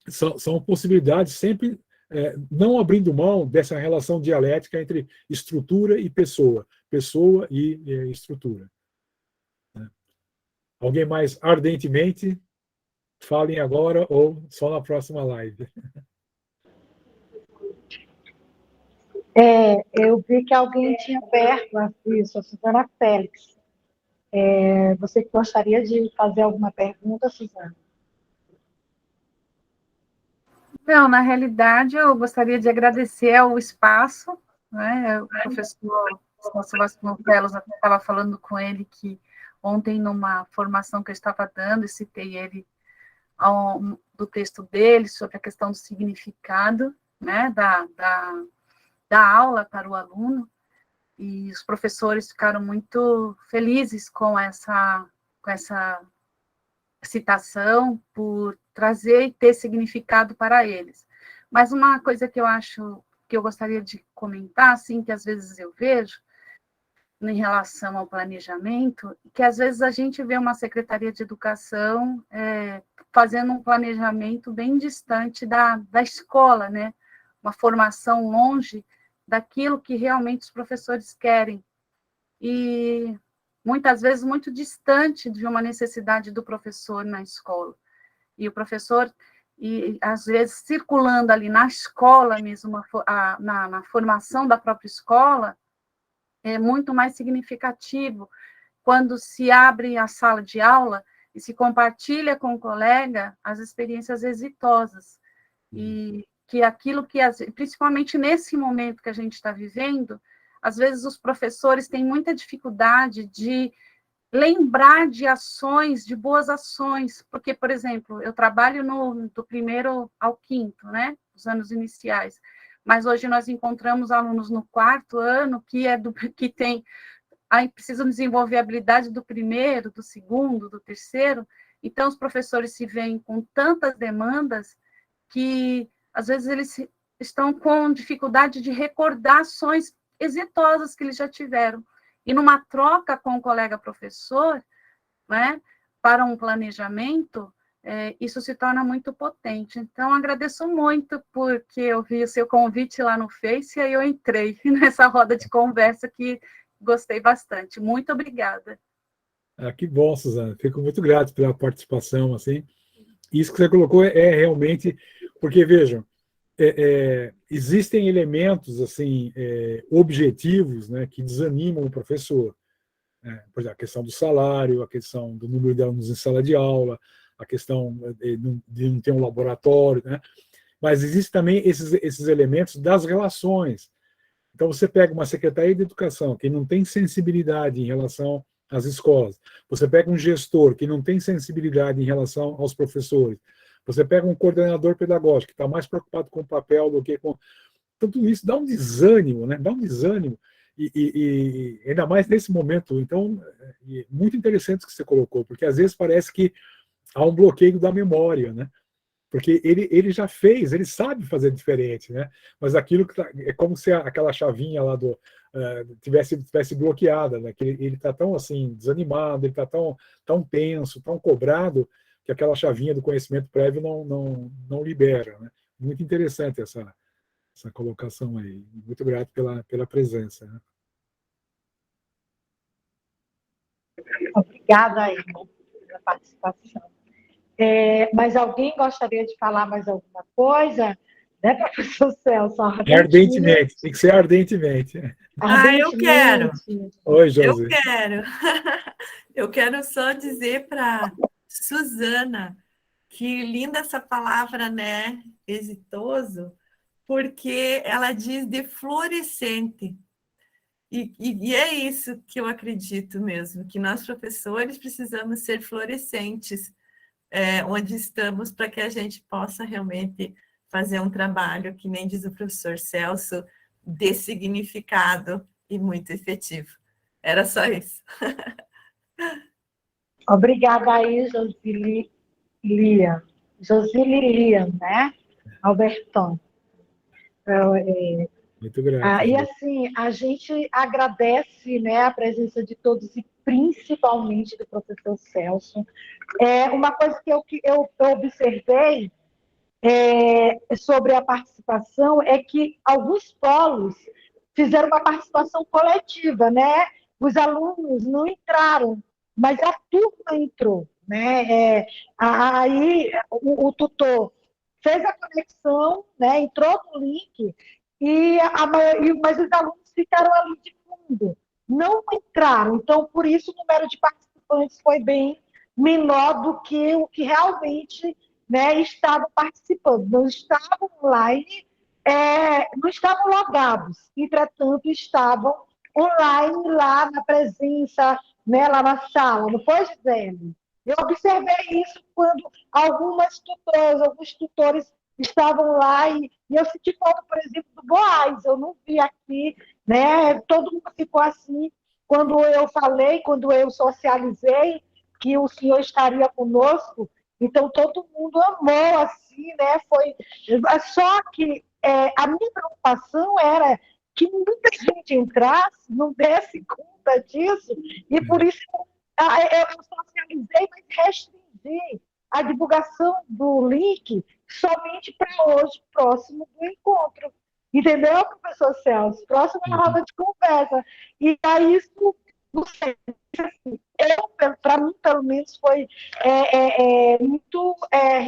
São possibilidades sempre não abrindo mão dessa relação dialética entre estrutura e pessoa e estrutura. Alguém mais ardentemente? Falem agora ou só na próxima live. Eu vi que alguém tinha aberto isso, a Suzana Félix. Você gostaria de fazer alguma pergunta, Suzana? Não, na realidade, eu gostaria de agradecer ao espaço, né? O professor Vasconcelos, até estava falando com ele que ontem, numa formação que eu estava dando, eu citei ele do texto dele sobre a questão do significado, né, da aula para o aluno, e os professores ficaram muito felizes com essa citação, por trazer e ter significado para eles. Mas uma coisa que eu acho que eu gostaria de comentar, assim, que às vezes eu vejo, em relação ao planejamento, que às vezes a gente vê uma Secretaria de Educação fazendo um planejamento bem distante da escola, né? Uma formação longe daquilo que realmente os professores querem. E muitas vezes muito distante de uma necessidade do professor na escola. E o professor, e às vezes circulando ali na escola mesmo, na formação da própria escola, é muito mais significativo quando se abre a sala de aula e se compartilha com o colega as experiências exitosas. E que aquilo que, principalmente nesse momento que a gente está vivendo, às vezes os professores têm muita dificuldade de lembrar de ações, de boas ações, porque, por exemplo, eu trabalho do primeiro ao quinto, né, os anos iniciais, mas hoje nós encontramos alunos no quarto ano que tem, aí precisam desenvolver a habilidade do primeiro, do segundo, do terceiro, então os professores se veem com tantas demandas que, às vezes, eles estão com dificuldade de recordar ações exitosas que eles já tiveram. E numa troca com o colega professor, né, para um planejamento, isso se torna muito potente. Então, agradeço muito porque eu vi o seu convite lá no Face e aí eu entrei nessa roda de conversa que gostei bastante. Muito obrigada. Que bom, Suzana. Fico muito grato pela participação. Assim. Isso que você colocou é realmente... Porque, vejam, existem elementos assim objetivos, né, que desanimam o professor. Por exemplo, a questão do salário, a questão do número de alunos em sala de aula, a questão de não ter um laboratório, né? Mas existem também esses elementos das relações. Então, você pega uma secretaria de educação que não tem sensibilidade em relação às escolas, você pega um gestor que não tem sensibilidade em relação aos professores, você pega um coordenador pedagógico que está mais preocupado com o papel do que com... Então, tudo isso dá um desânimo, né? Dá um desânimo. E ainda mais nesse momento. Então, muito interessante o que você colocou, porque às vezes parece que há um bloqueio da memória, né? Porque ele já fez, ele sabe fazer diferente, né? Mas aquilo que é como se aquela chavinha lá tivesse bloqueada, né? Que ele está tão assim desanimado, ele está tão tenso, tão cobrado, que aquela chavinha do conhecimento prévio não libera, né? Muito interessante essa colocação aí. Muito grato pela presença, né? Obrigada aí pela participação. Mas alguém gostaria de falar mais alguma coisa? Né, professor Celso? Ardentemente, tem que ser ardentemente. Eu quero. Oi, José. Eu quero. Eu quero só dizer para Suzana que linda essa palavra, né? Exitoso, porque ela diz de florescente. E é isso que eu acredito mesmo, que nós, professores, precisamos ser florescentes onde estamos para que a gente possa realmente fazer um trabalho, que nem diz o professor Celso, de significado e muito efetivo. Era só isso. Obrigada aí, Josilian, né? Alberton. Muito grato. E assim, a gente agradece, né, a presença de todos e principalmente do professor Celso. Uma coisa que eu observei sobre a participação é que alguns polos fizeram uma participação coletiva, né? Os alunos não entraram, mas a turma entrou, né? Aí o tutor fez a conexão, né? Entrou no link mas os alunos ficaram ali de fundo, não entraram. Então, por isso, o número de participantes foi bem menor do que o que realmente, né, estavam participando. Não estavam online, não estavam logados, entretanto, estavam online lá na presença, né, lá na sala. Não foi, Gisele? Eu observei isso quando alguns tutores estavam lá e eu senti falta, por exemplo, do Boaz. Eu não vi aqui, né? Todo mundo ficou assim quando eu falei, quando eu socializei que o senhor estaria conosco. Então, todo mundo amou, assim, né? Só que a minha preocupação era que muita gente entrasse, não desse conta disso, e por isso eu socializei, mas restringi a divulgação do link somente para hoje, próximo do encontro. Entendeu, professor Celso? Próxima roda de conversa. E aí isso, não sei, para mim, pelo menos, foi muito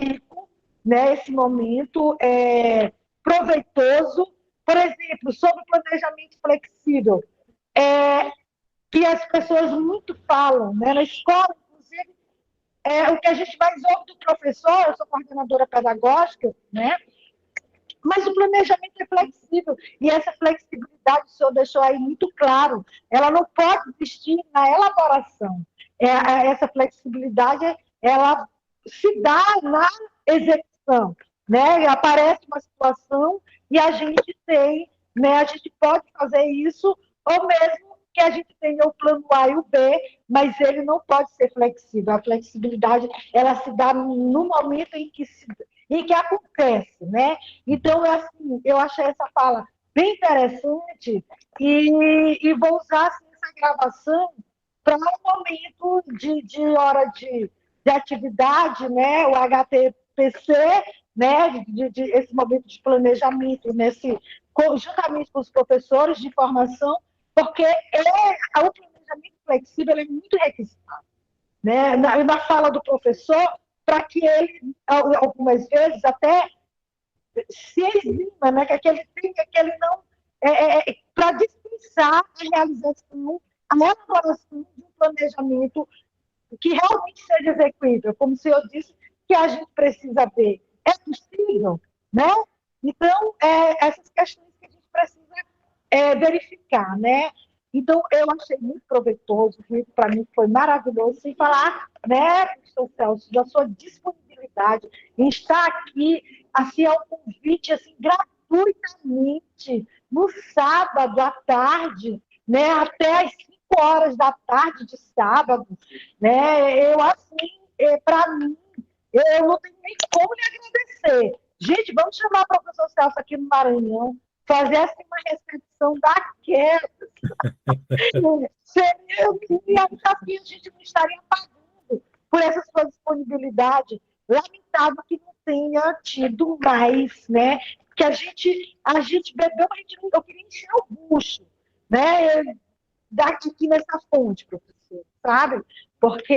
rico, né, esse momento, proveitoso. Por exemplo, sobre planejamento flexível, que as pessoas muito falam, né, na escola, inclusive, o que a gente mais ouve do professor, eu sou coordenadora pedagógica, né, mas o planejamento é flexível, e essa flexibilidade o senhor deixou aí muito claro, ela não pode existir na elaboração. Essa flexibilidade, ela se dá na execução, né? Aparece uma situação e a gente tem, né? A gente pode fazer isso, ou mesmo que a gente tenha o plano A e o B, mas ele não pode ser flexível. A flexibilidade, ela se dá no momento em que acontece, né? Então, assim, eu achei essa fala bem interessante e vou usar assim, essa gravação para um momento de hora de atividade, né? O HTPC, né? Esse momento de planejamento, juntamente com os professores de formação, porque o planejamento flexível é muito requisitado, né? Na fala do professor, para que ele, algumas vezes, até se exima, né? Que ele não... para dispensar a realização, a elaboração de um planejamento que realmente seja execuível. Como o senhor disse, que a gente precisa ver. É possível, né? Então, essas questões que a gente precisa verificar, né? Então, eu achei muito proveitoso, para mim foi maravilhoso, sem falar, né, professor Celso, da sua disponibilidade em estar aqui, assim, ao convite, assim, gratuitamente, no sábado à tarde, né, até às 5 horas da tarde de sábado, né? Eu, assim, para mim, eu não tenho nem como lhe agradecer. Gente, vamos chamar o professor Celso aqui no Maranhão, fazer assim uma recepção daquelas. Seria assim, a gente não estaria pagando por essa sua disponibilidade. Lamentável que não tenha tido mais, né? Porque a gente bebeu, mas eu queria encher o bucho, né? Daqui nessa fonte, professor, sabe? Porque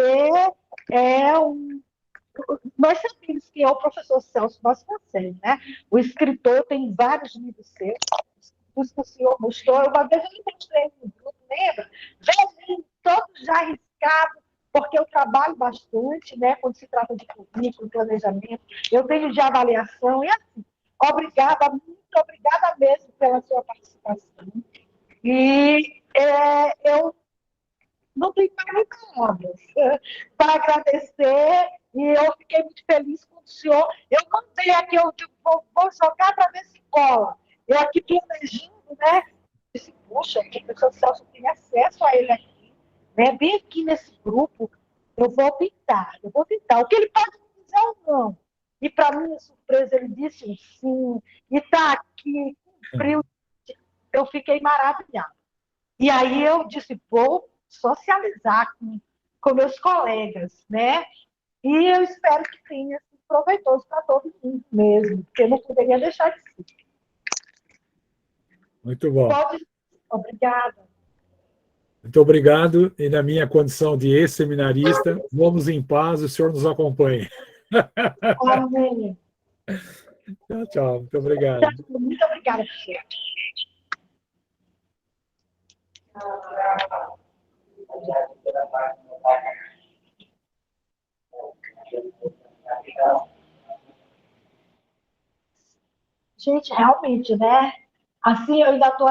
nós sabemos que é o professor Celso Vasconcelos, né? O escritor tem vários livros seus, os que o senhor mostrou. Uma vez eu encontrei no grupo, lembra? Velhinho, todo já arriscado, porque eu trabalho bastante, né? Quando se trata de currículo, planejamento, eu tenho de avaliação, e assim, obrigada, muito obrigada mesmo pela sua participação. E eu não tenho mais nem palavras para agradecer, e eu fiquei muito feliz com o senhor. Eu mandei aqui, eu vou jogar para ver se cola. Eu aqui planejando, né? Disse, puxa, o professor Celso tem acesso a ele aqui, né? Bem aqui nesse grupo, eu vou tentar. O que ele pode me dizer ou não. E para minha surpresa, ele disse um sim, e está aqui, cumpriu. Eu fiquei maravilhada. E aí eu disse, vou socializar com meus colegas, né? E eu espero que tenha sido proveitoso para todo mundo mesmo, porque não poderia deixar de ser. Muito bom. Obrigada. Muito obrigado. E na minha condição de ex-seminarista, vamos em paz, o senhor nos acompanhe. Amém. Tchau, tchau. Muito obrigado. Muito obrigada, professor. Gente, realmente, né? Assim, eu ainda estou